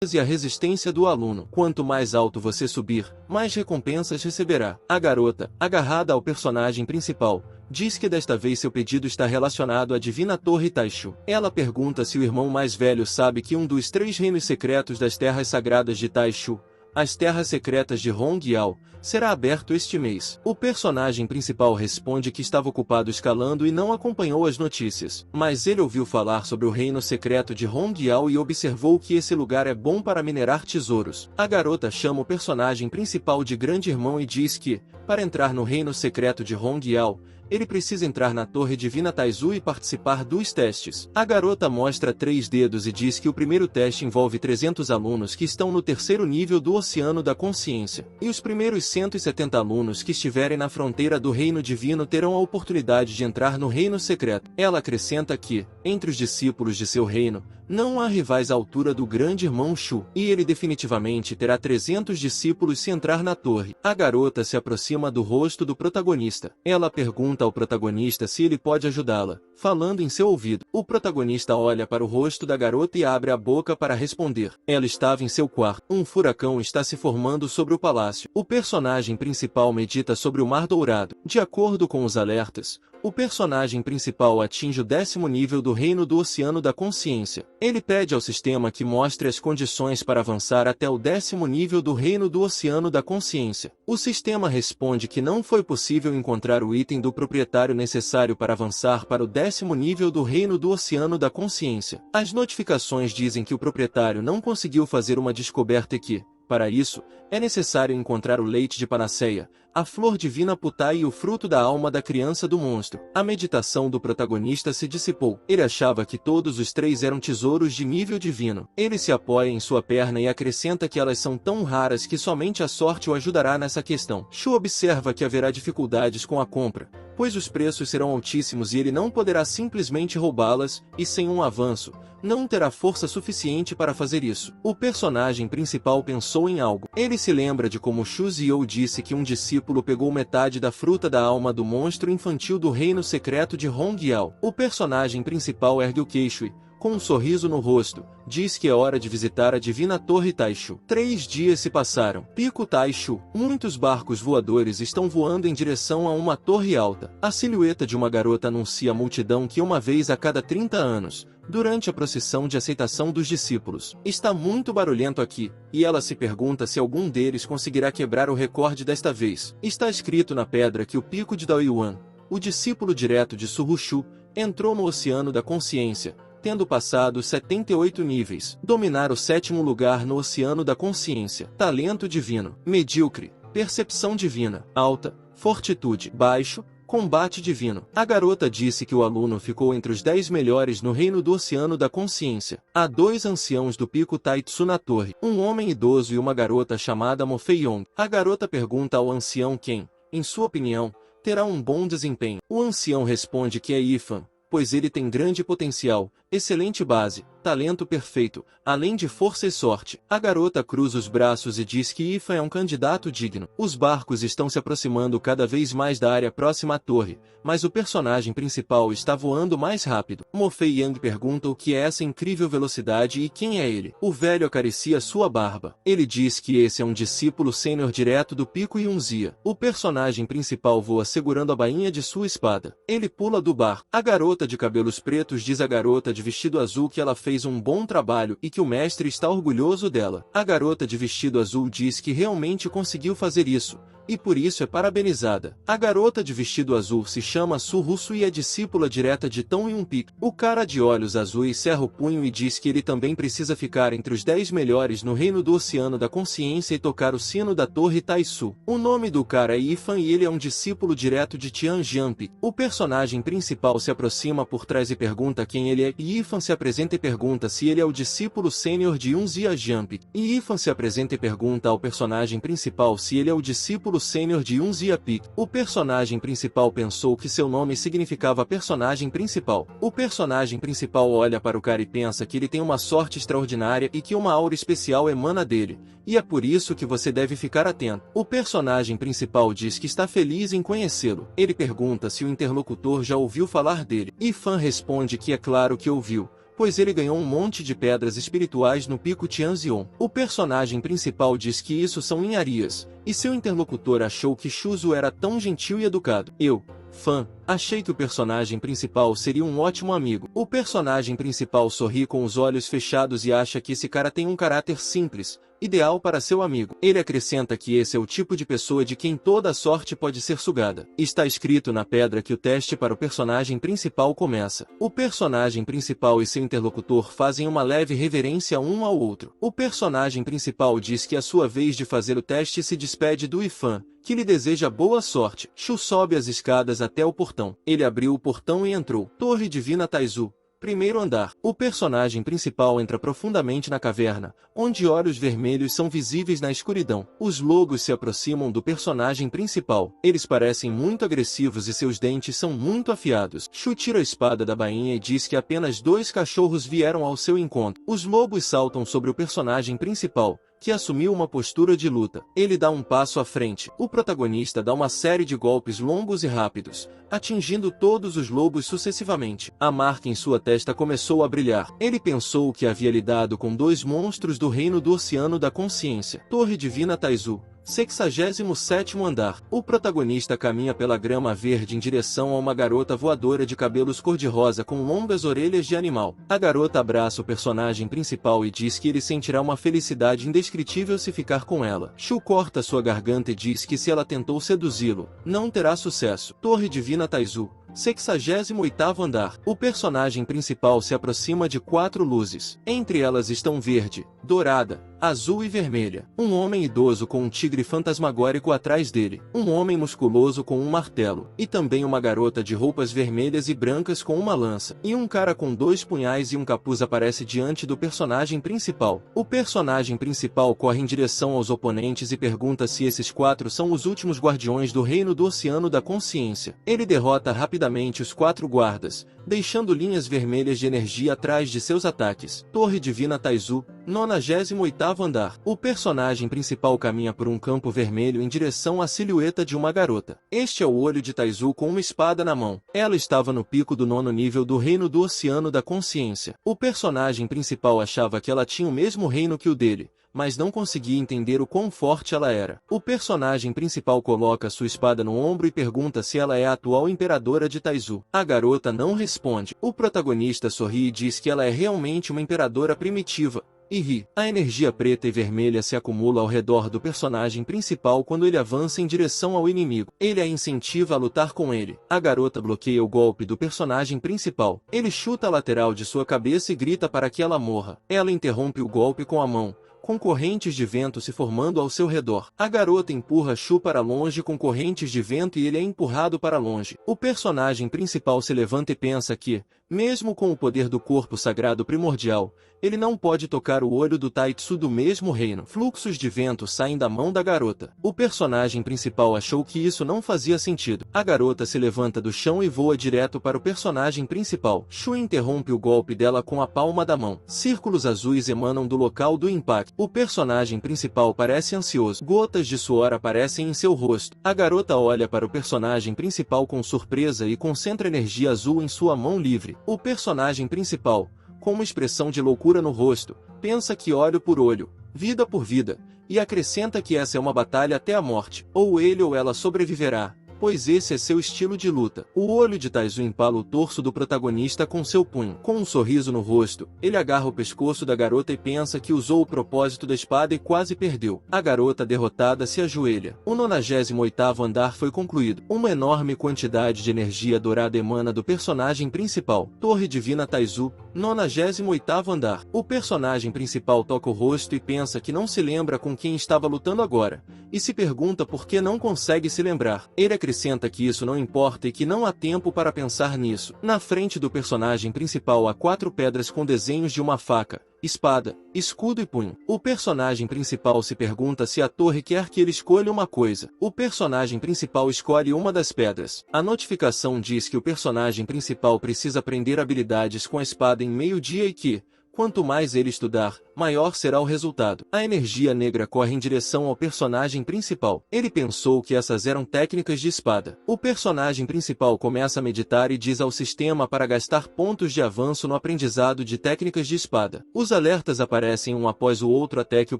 e a resistência do aluno. Quanto mais alto você subir, mais recompensas receberá. A garota, agarrada ao personagem principal, diz que desta vez seu pedido está relacionado à divina Torre Taishu. Ela pergunta se o irmão mais velho sabe que um dos 3 reinos secretos das terras sagradas de Taishu, as terras secretas de Hongyao, será aberto este mês. O personagem principal responde que estava ocupado escalando e não acompanhou as notícias. Mas ele ouviu falar sobre o reino secreto de Hongyao e observou que esse lugar é bom para minerar tesouros. A garota chama o personagem principal de grande irmão e diz que, para entrar no reino secreto de Hongyao, ele precisa entrar na Torre Divina Taizu e participar dos testes. A garota mostra 3 dedos e diz que o primeiro teste envolve 300 alunos que estão no 3º nível do Oceano da Consciência. E os primeiros 170 alunos que estiverem na fronteira do Reino Divino terão a oportunidade de entrar no Reino Secreto. Ela acrescenta que, entre os discípulos de seu reino, não há rivais à altura do grande irmão Shu, e ele definitivamente terá 300 discípulos se entrar na torre. A garota se aproxima do rosto do protagonista. Ela pergunta ao protagonista se ele pode ajudá-la, falando em seu ouvido. O protagonista olha para o rosto da garota e abre a boca para responder. Ela estava em seu quarto. Um furacão está se formando sobre o palácio. O personagem principal medita sobre o Mar Dourado. De acordo com os alertas, o personagem principal atinge o 10º nível do Reino do Oceano da Consciência. Ele pede ao sistema que mostre as condições para avançar até o 10º nível do Reino do Oceano da Consciência. O sistema responde que não foi possível encontrar o item do proprietário necessário para avançar para o 10º nível do Reino do Oceano da Consciência. As notificações dizem que o proprietário não conseguiu fazer uma descoberta e que, para isso, é necessário encontrar o leite de panaceia, a flor divina putai e o fruto da alma da criança do monstro. A meditação do protagonista se dissipou. Ele achava que todos os 3 eram tesouros de nível divino. Ele se apoia em sua perna e acrescenta que elas são tão raras que somente a sorte o ajudará nessa questão. Shu observa que haverá dificuldades com a compra, pois os preços serão altíssimos e ele não poderá simplesmente roubá-las, e sem um avanço, não terá força suficiente para fazer isso. O personagem principal pensou em algo. Ele se lembra de como Shu Ziyou disse que um discípulo pegou metade da fruta da alma do monstro infantil do reino secreto de Hongyao. O personagem principal ergue o queixo e, com um sorriso no rosto, diz que é hora de visitar a divina Torre Taishu. 3 dias se passaram. Pico Taishu. Muitos barcos voadores estão voando em direção a uma torre alta. A silhueta de uma garota anuncia à multidão que uma vez a cada 30 anos, durante a procissão de aceitação dos discípulos, está muito barulhento aqui, e ela se pergunta se algum deles conseguirá quebrar o recorde desta vez. Está escrito na pedra que o pico de Daoyuan, o discípulo direto de Suhushu, entrou no Oceano da Consciência, tendo passado 78 níveis. Dominar o 7º lugar no Oceano da Consciência. Talento divino. Medíocre. Percepção divina. Alta. Fortitude. Baixo. Combate divino. A garota disse que o aluno ficou entre os 10 melhores no Reino do Oceano da Consciência. Há 2 anciãos do Pico Taitsu na torre. Um homem idoso e uma garota chamada Mo Feiyong. A garota pergunta ao ancião quem, em sua opinião, terá um bom desempenho. O ancião responde que é Ifan, pois ele tem grande potencial, excelente base, talento perfeito, além de força e sorte. A garota cruza os braços e diz que Ifa é um candidato digno. Os barcos estão se aproximando cada vez mais da área próxima à torre, mas o personagem principal está voando mais rápido. Mo Feiyang pergunta o que é essa incrível velocidade e quem é ele. O velho acaricia sua barba. Ele diz que esse é um discípulo sênior direto do Pico Yunzia. O personagem principal voa segurando a bainha de sua espada. Ele pula do barco. A garota de cabelos pretos diz à garota de vestido azul que ela fez um bom trabalho e que o mestre está orgulhoso dela. A garota de vestido azul diz que realmente conseguiu fazer isso, e por isso é parabenizada. A garota de vestido azul se chama Su Russo e é discípula direta de Tong Yunpik. O cara de olhos azuis cerra o punho e diz que ele também precisa ficar entre os 10 melhores no Reino do Oceano da Consciência e tocar o sino da Torre Taisu. O nome do cara é Ifan e ele é um discípulo direto de Tian Jianpik. O personagem principal se aproxima por trás e pergunta quem ele é, e Ifan se apresenta e pergunta se ele é o discípulo sênior de Yunzia Jianpik. E Ifan se apresenta e pergunta ao personagem principal se ele é o discípulo sênior de Yunzia Pik. O personagem principal pensou que seu nome significava personagem principal. O personagem principal olha para o cara e pensa que ele tem uma sorte extraordinária e que uma aura especial emana dele, e é por isso que você deve ficar atento. O personagem principal diz que está feliz em conhecê-lo. Ele pergunta se o interlocutor já ouviu falar dele. Ifan responde que é claro que ouviu, pois ele ganhou um monte de pedras espirituais no pico Tianzion. O personagem principal diz que isso são ninharias, e seu interlocutor achou que Shuzu era tão gentil e educado. Eu, fã, achei que o personagem principal seria um ótimo amigo. O personagem principal sorri com os olhos fechados e acha que esse cara tem um caráter simples, ideal para seu amigo. Ele acrescenta que esse é o tipo de pessoa de quem toda a sorte pode ser sugada. Está escrito na pedra que o teste para o personagem principal começa. O personagem principal e seu interlocutor fazem uma leve reverência um ao outro. O personagem principal diz que é a sua vez de fazer o teste e se despede do Ifan, que lhe deseja boa sorte. Shu sobe as escadas até o portão. Ele abriu o portão e entrou. Torre Divina Taizu. Primeiro andar. O personagem principal entra profundamente na caverna, onde olhos vermelhos são visíveis na escuridão. Os lobos se aproximam do personagem principal. Eles parecem muito agressivos e seus dentes são muito afiados. Shu tira a espada da bainha e diz que apenas 2 cachorros vieram ao seu encontro. Os lobos saltam sobre o personagem principal, que assumiu uma postura de luta. Ele dá um passo à frente. O protagonista dá uma série de golpes longos e rápidos, atingindo todos os lobos sucessivamente. A marca em sua testa começou a brilhar. Ele pensou que havia lidado com 2 monstros do reino do Oceano da Consciência. Torre Divina Taizu. 67º andar. O protagonista caminha pela grama verde em direção a uma garota voadora de cabelos cor-de-rosa com longas orelhas de animal. A garota abraça o personagem principal e diz que ele sentirá uma felicidade indescritível se ficar com ela. Shu corta sua garganta e diz que se ela tentou seduzi-lo, não terá sucesso. Torre Divina Taizu. 68º andar. O personagem principal se aproxima de 4 luzes. Entre elas estão verde, dourada, azul e vermelha. Um homem idoso com um tigre fantasmagórico atrás dele. Um homem musculoso com um martelo. E também uma garota de roupas vermelhas e brancas com uma lança. E um cara com 2 punhais e um capuz aparece diante do personagem principal. O personagem principal corre em direção aos oponentes e pergunta se esses 4 são os últimos guardiões do reino do Oceano da Consciência. Ele derrota rapidamente os 4 guardas, deixando linhas vermelhas de energia atrás de seus ataques. Torre Divina Taizu. 98º andar. O personagem principal caminha por um campo vermelho em direção à silhueta de uma garota. Este é o olho de Taizu com uma espada na mão. Ela estava no pico do 9º nível do reino do Oceano da Consciência. O personagem principal achava que ela tinha o mesmo reino que o dele, mas não conseguia entender o quão forte ela era. O personagem principal coloca sua espada no ombro e pergunta se ela é a atual imperadora de Taizu. A garota não responde. O protagonista sorri e diz que ela é realmente uma imperadora primitiva, e ri. A energia preta e vermelha se acumula ao redor do personagem principal quando ele avança em direção ao inimigo. Ele a incentiva a lutar com ele. A garota bloqueia o golpe do personagem principal. Ele chuta a lateral de sua cabeça e grita para que ela morra. Ela interrompe o golpe com a mão, com correntes de vento se formando ao seu redor. A garota empurra Shu para longe com correntes de vento e ele é empurrado para longe. O personagem principal se levanta e pensa que, mesmo com o poder do corpo sagrado primordial, ele não pode tocar o olho do Taitsu do mesmo reino. Fluxos de vento saem da mão da garota. O personagem principal achou que isso não fazia sentido. A garota se levanta do chão e voa direto para o personagem principal. Shu interrompe o golpe dela com a palma da mão. Círculos azuis emanam do local do impacto. O personagem principal parece ansioso. Gotas de suor aparecem em seu rosto. A garota olha para o personagem principal com surpresa e concentra energia azul em sua mão livre. O personagem principal, com uma expressão de loucura no rosto, pensa que olho por olho, vida por vida, e acrescenta que essa é uma batalha até a morte. Ou ele ou ela sobreviverá, pois esse é seu estilo de luta. O olho de Taizu empala o torso do protagonista com seu punho. Com um sorriso no rosto, ele agarra o pescoço da garota e pensa que usou o propósito da espada e quase perdeu. A garota derrotada se ajoelha. O 98º andar foi concluído. Uma enorme quantidade de energia dourada emana do personagem principal. Torre Divina Taizu. 98º andar. O personagem principal toca o rosto e pensa que não se lembra com quem estava lutando agora, e se pergunta por que não consegue se lembrar. Ele acrescenta que isso não importa e que não há tempo para pensar nisso. Na frente do personagem principal há 4 pedras com desenhos de uma faca, espada, escudo e punho. O personagem principal se pergunta se a torre quer que ele escolha uma coisa. O personagem principal escolhe uma das pedras. A notificação diz que o personagem principal precisa aprender habilidades com a espada em meio-dia e que, Quanto mais ele estudar, maior será o resultado. A energia negra corre em direção ao personagem principal. Ele pensou que essas eram técnicas de espada. O personagem principal começa a meditar e diz ao sistema para gastar pontos de avanço no aprendizado de técnicas de espada. Os alertas aparecem um após o outro até que o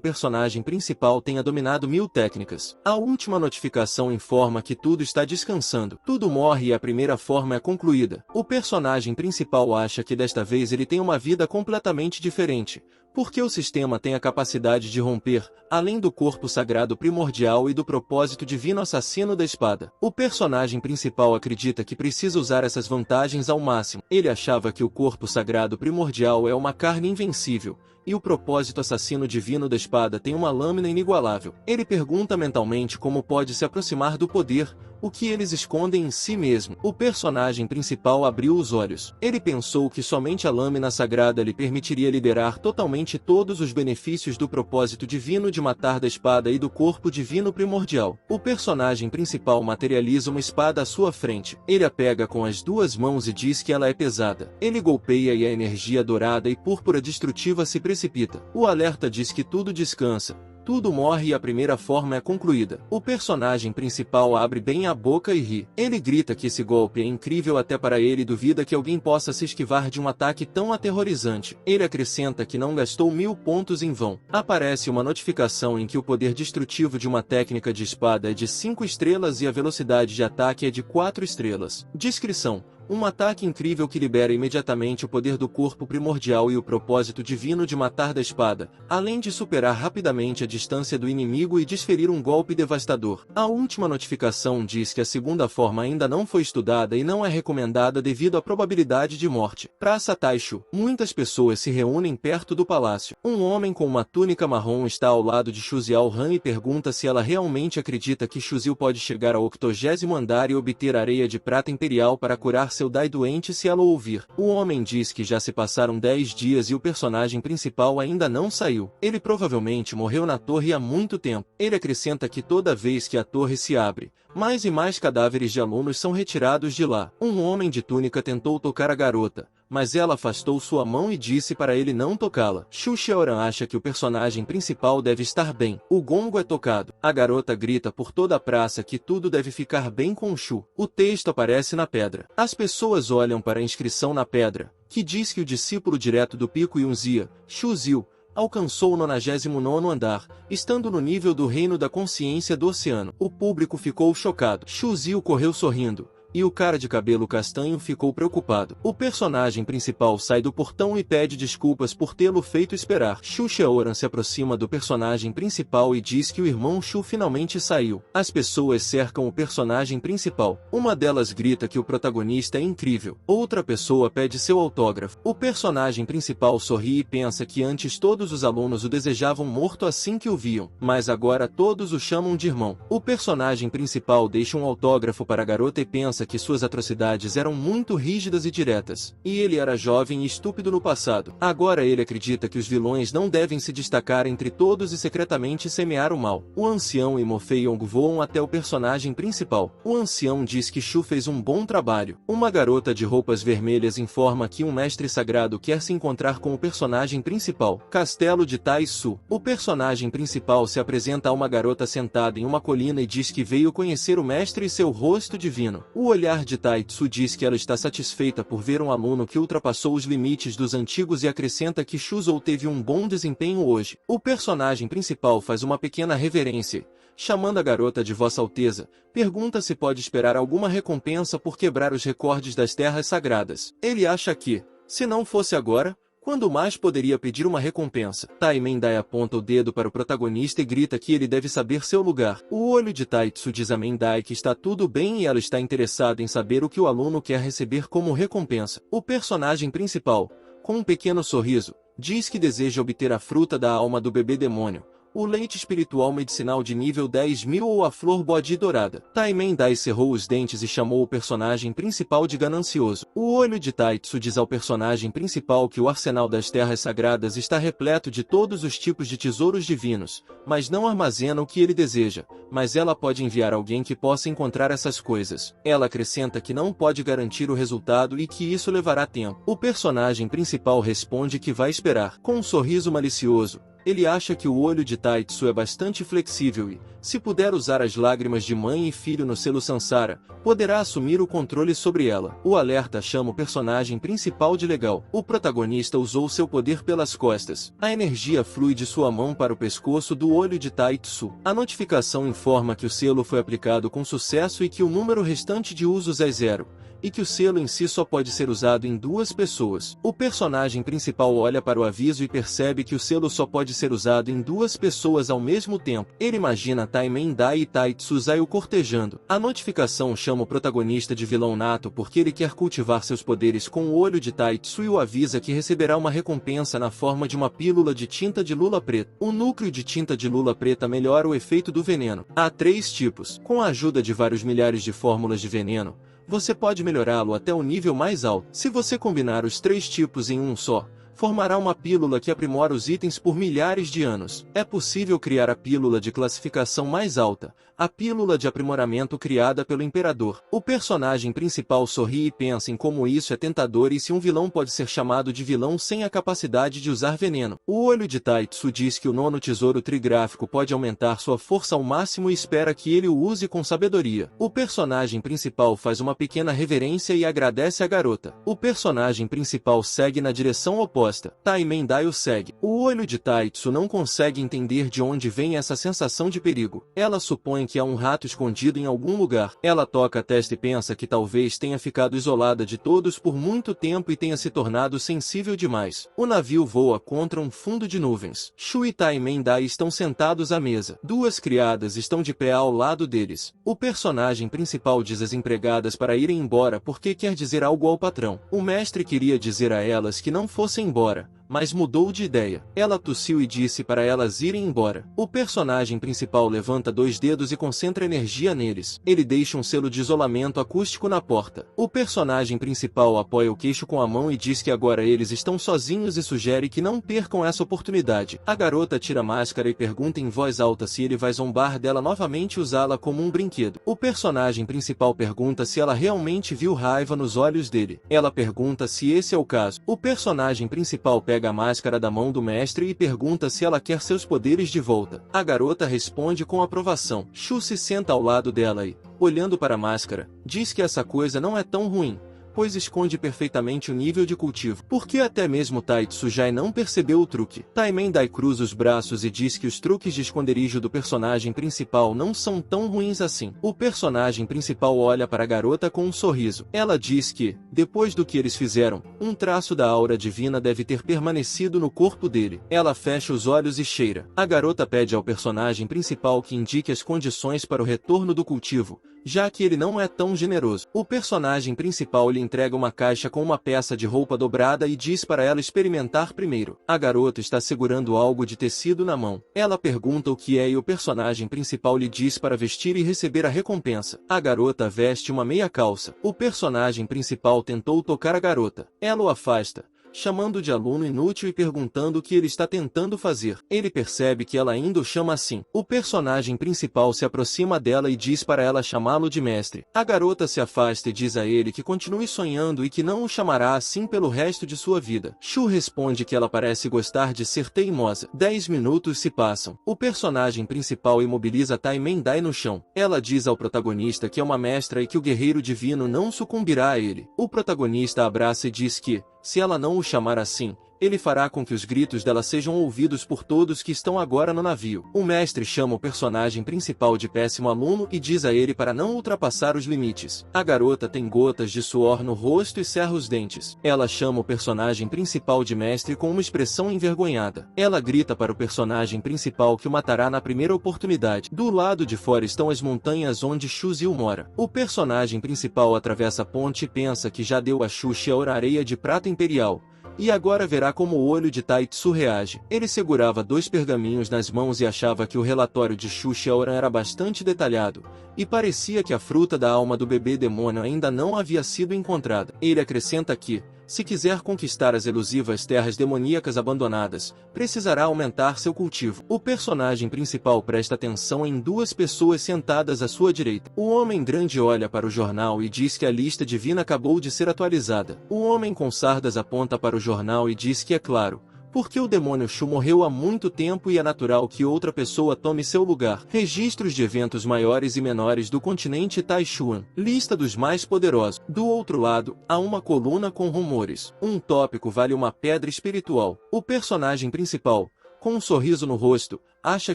personagem principal tenha dominado 1000 técnicas. A última notificação informa que tudo está descansando. Tudo morre e a primeira forma é concluída. O personagem principal acha que desta vez ele tem uma vida completamente diferente, porque o sistema tem a capacidade de romper, além do corpo sagrado primordial e do propósito divino assassino da espada. O personagem principal acredita que precisa usar essas vantagens ao máximo. Ele achava que o corpo sagrado primordial é uma carne invencível, e o propósito assassino divino da espada tem uma lâmina inigualável. Ele pergunta mentalmente como pode se aproximar do poder, o que eles escondem em si mesmo. O personagem principal abriu os olhos. Ele pensou que somente a lâmina sagrada lhe permitiria liderar totalmente todos os benefícios do propósito divino de matar da espada e do corpo divino primordial. O personagem principal materializa uma espada à sua frente. Ele a pega com as duas mãos e diz que ela é pesada. Ele golpeia e a energia dourada e púrpura destrutiva se precipita. O alerta diz que tudo descansa. Tudo morre e a primeira forma é concluída. O personagem principal abre bem a boca e ri. Ele grita que esse golpe é incrível até para ele e duvida que alguém possa se esquivar de um ataque tão aterrorizante. Ele acrescenta que não gastou 1000 pontos em vão. Aparece uma notificação em que o poder destrutivo de uma técnica de espada é de 5 estrelas e a velocidade de ataque é de 4 estrelas. Descrição: um ataque incrível que libera imediatamente o poder do corpo primordial e o propósito divino de matar da espada, além de superar rapidamente a distância do inimigo e desferir um golpe devastador. A última notificação diz que a segunda forma ainda não foi estudada e não é recomendada devido à probabilidade de morte. Praça Taishu. Muitas pessoas se reúnem perto do palácio. Um homem com uma túnica marrom está ao lado de Shu Xiaoran e pergunta se ela realmente acredita que Shu Xiu pode chegar ao 80º andar e obter areia de prata imperial para curar seu Dai doente se ela o ouvir. O homem diz que já se passaram 10 dias e o personagem principal ainda não saiu. Ele provavelmente morreu na torre há muito tempo. Ele acrescenta que toda vez que a torre se abre, mais e mais cadáveres de alunos são retirados de lá. Um homem de túnica tentou tocar a garota, mas ela afastou sua mão e disse para ele não tocá-la. Shu Xiaoran acha que o personagem principal deve estar bem. O gongo é tocado. A garota grita por toda a praça que tudo deve ficar bem com Shu. O texto aparece na pedra. As pessoas olham para a inscrição na pedra, que diz que o discípulo direto do pico Yunzia, Shu Xiu, alcançou o 99º andar, estando no nível do reino da consciência do oceano. O público ficou chocado. Shu Xiu correu sorrindo, e o cara de cabelo castanho ficou preocupado. O personagem principal sai do portão e pede desculpas por tê-lo feito esperar. Shu Xiaoran se aproxima do personagem principal e diz que o irmão Shu finalmente saiu. As pessoas cercam o personagem principal. Uma delas grita que o protagonista é incrível. Outra pessoa pede seu autógrafo. O personagem principal sorri e pensa que antes todos os alunos o desejavam morto assim que o viam, mas agora todos o chamam de irmão. O personagem principal deixa um autógrafo para a garota e pensa que suas atrocidades eram muito rígidas e diretas, e ele era jovem e estúpido no passado. Agora ele acredita que os vilões não devem se destacar entre todos e secretamente semear o mal. O ancião e Mo Fei-Yong voam até o personagem principal. O ancião diz que Shu fez um bom trabalho. Uma garota de roupas vermelhas informa que um mestre sagrado quer se encontrar com o personagem principal. Castelo de Tai Su. O personagem principal se apresenta a uma garota sentada em uma colina e diz que veio conhecer o mestre e seu rosto divino. O olhar de Tai Tsu diz que ela está satisfeita por ver um aluno que ultrapassou os limites dos antigos e acrescenta que Shu Zou teve um bom desempenho hoje. O personagem principal faz uma pequena reverência, chamando a garota de Vossa Alteza, pergunta se pode esperar alguma recompensa por quebrar os recordes das terras sagradas. Ele acha que, se não fosse agora, quando mais poderia pedir uma recompensa? Tai Mendai aponta o dedo para o protagonista e grita que ele deve saber seu lugar. O olho de Tai Tsu diz a Mendai que está tudo bem e ela está interessada em saber o que o aluno quer receber como recompensa. O personagem principal, com um pequeno sorriso, diz que deseja obter a fruta da alma do bebê demônio, o leite espiritual medicinal de nível 10.000 ou a flor bodi dourada. Taimendai cerrou os dentes e chamou o personagem principal de ganancioso. O olho de Taitsu diz ao personagem principal que o arsenal das terras sagradas está repleto de todos os tipos de tesouros divinos, mas não armazena o que ele deseja, mas ela pode enviar alguém que possa encontrar essas coisas. Ela acrescenta que não pode garantir o resultado e que isso levará tempo. O personagem principal responde que vai esperar. Com um sorriso malicioso, ele acha que o olho de Taitsu é bastante flexível e, se puder usar as lágrimas de mãe e filho no selo Sansara, poderá assumir o controle sobre ela. O alerta chama o personagem principal de legal. O protagonista usou seu poder pelas costas. A energia flui de sua mão para o pescoço do olho de Taitsu. A notificação informa que o selo foi aplicado com sucesso e que o número restante de usos é 0. E que o selo em si só pode ser usado em 2 pessoas. O personagem principal olha para o aviso e percebe que o selo só pode ser usado em 2 pessoas ao mesmo tempo. Ele imagina Taimendai e Taitsuzai o cortejando. A notificação chama o protagonista de vilão nato porque ele quer cultivar seus poderes com o olho de Taitsu e o avisa que receberá uma recompensa na forma de uma pílula de tinta de lula preta. O núcleo de tinta de lula preta melhora o efeito do veneno. Há 3 tipos. Com a ajuda de vários milhares de fórmulas de veneno, você pode melhorá-lo até o nível mais alto. Se você combinar os 3 tipos em um só, formará uma pílula que aprimora os itens por milhares de anos. É possível criar a pílula de classificação mais alta, a pílula de aprimoramento criada pelo Imperador. O personagem principal sorri e pensa em como isso é tentador e se um vilão pode ser chamado de vilão sem a capacidade de usar veneno. O olho de Taitsu diz que o 9º tesouro trigráfico pode aumentar sua força ao máximo e espera que ele o use com sabedoria. O personagem principal faz uma pequena reverência e agradece à garota. O personagem principal segue na direção oposta. Taimendai o segue. O olho de Taitsu não consegue entender de onde vem essa sensação de perigo. Ela supõe que há um rato escondido em algum lugar. Ela toca a testa e pensa que talvez tenha ficado isolada de todos por muito tempo e tenha se tornado sensível demais. O navio voa contra um fundo de nuvens. Shu e Taimendai estão sentados à mesa. 2 criadas estão de pé ao lado deles. O personagem principal diz às empregadas para irem embora porque quer dizer algo ao patrão. O mestre queria dizer a elas que não fossem embora, mas mudou de ideia. Ela tossiu e disse para elas irem embora. O personagem principal levanta 2 dedos e concentra energia neles. Ele deixa um selo de isolamento acústico na porta. O personagem principal apoia o queixo com a mão e diz que agora eles estão sozinhos e sugere que não percam essa oportunidade. A garota tira a máscara e pergunta em voz alta se ele vai zombar dela novamente e usá-la como um brinquedo. O personagem principal pergunta se ela realmente viu raiva nos olhos dele. Ela pergunta se esse é o caso. O personagem principal pega a máscara da mão do mestre e pergunta se ela quer seus poderes de volta. A garota responde com aprovação. Shu se senta ao lado dela e, olhando para a máscara, diz que essa coisa não é tão ruim, pois esconde perfeitamente o nível de cultivo. Porque até mesmo Taitsujai não percebeu o truque. Taimendai cruza os braços e diz que os truques de esconderijo do personagem principal não são tão ruins assim. O personagem principal olha para a garota com um sorriso. Ela diz que, depois do que eles fizeram, um traço da aura divina deve ter permanecido no corpo dele. Ela fecha os olhos e cheira. A garota pede ao personagem principal que indique as condições para o retorno do cultivo, já que ele não é tão generoso. O personagem principal lhe entrega uma caixa com uma peça de roupa dobrada e diz para ela experimentar primeiro. A garota está segurando algo de tecido na mão. Ela pergunta o que é e o personagem principal lhe diz para vestir e receber a recompensa. A garota veste uma meia calça. O personagem principal tentou tocar a garota. Ela o afasta, chamando de aluno inútil e perguntando o que ele está tentando fazer. Ele percebe que ela ainda o chama assim. O personagem principal se aproxima dela e diz para ela chamá-lo de mestre. A garota se afasta e diz a ele que continue sonhando e que não o chamará assim pelo resto de sua vida. Shu responde que ela parece gostar de ser teimosa. 10 minutos se passam. O personagem principal imobiliza Taimendai no chão. Ela diz ao protagonista que é uma mestra e que o guerreiro divino não sucumbirá a ele. O protagonista abraça e diz que, se ela não o chamar assim, ele fará com que os gritos dela sejam ouvidos por todos que estão agora no navio. O mestre chama o personagem principal de péssimo aluno e diz a ele para não ultrapassar os limites. A garota tem gotas de suor no rosto e cerra os dentes. Ela chama o personagem principal de mestre com uma expressão envergonhada. Ela grita para o personagem principal que o matará na primeira oportunidade. Do lado de fora estão as montanhas onde Shuzil mora. O personagem principal atravessa a ponte e pensa que já deu a Xuxa a areia de prata imperial, E agora verá como o olho de Taitsu reage. Ele segurava 2 pergaminhos nas mãos e achava que o relatório de Shu Xiaoran era bastante detalhado, e parecia que a fruta da alma do bebê demônio ainda não havia sido encontrada. Ele acrescenta que, se quiser conquistar as elusivas terras demoníacas abandonadas, precisará aumentar seu cultivo. O personagem principal presta atenção em 2 pessoas sentadas à sua direita. O homem grande olha para o jornal e diz que a lista divina acabou de ser atualizada. O homem com sardas aponta para o jornal e diz que é claro, porque o demônio Shu morreu há muito tempo e é natural que outra pessoa tome seu lugar. Registros de eventos maiores e menores do continente Taishuan. Lista dos mais poderosos. Do outro lado, há uma coluna com rumores. Um tópico vale uma pedra espiritual. O personagem principal, com um sorriso no rosto, acha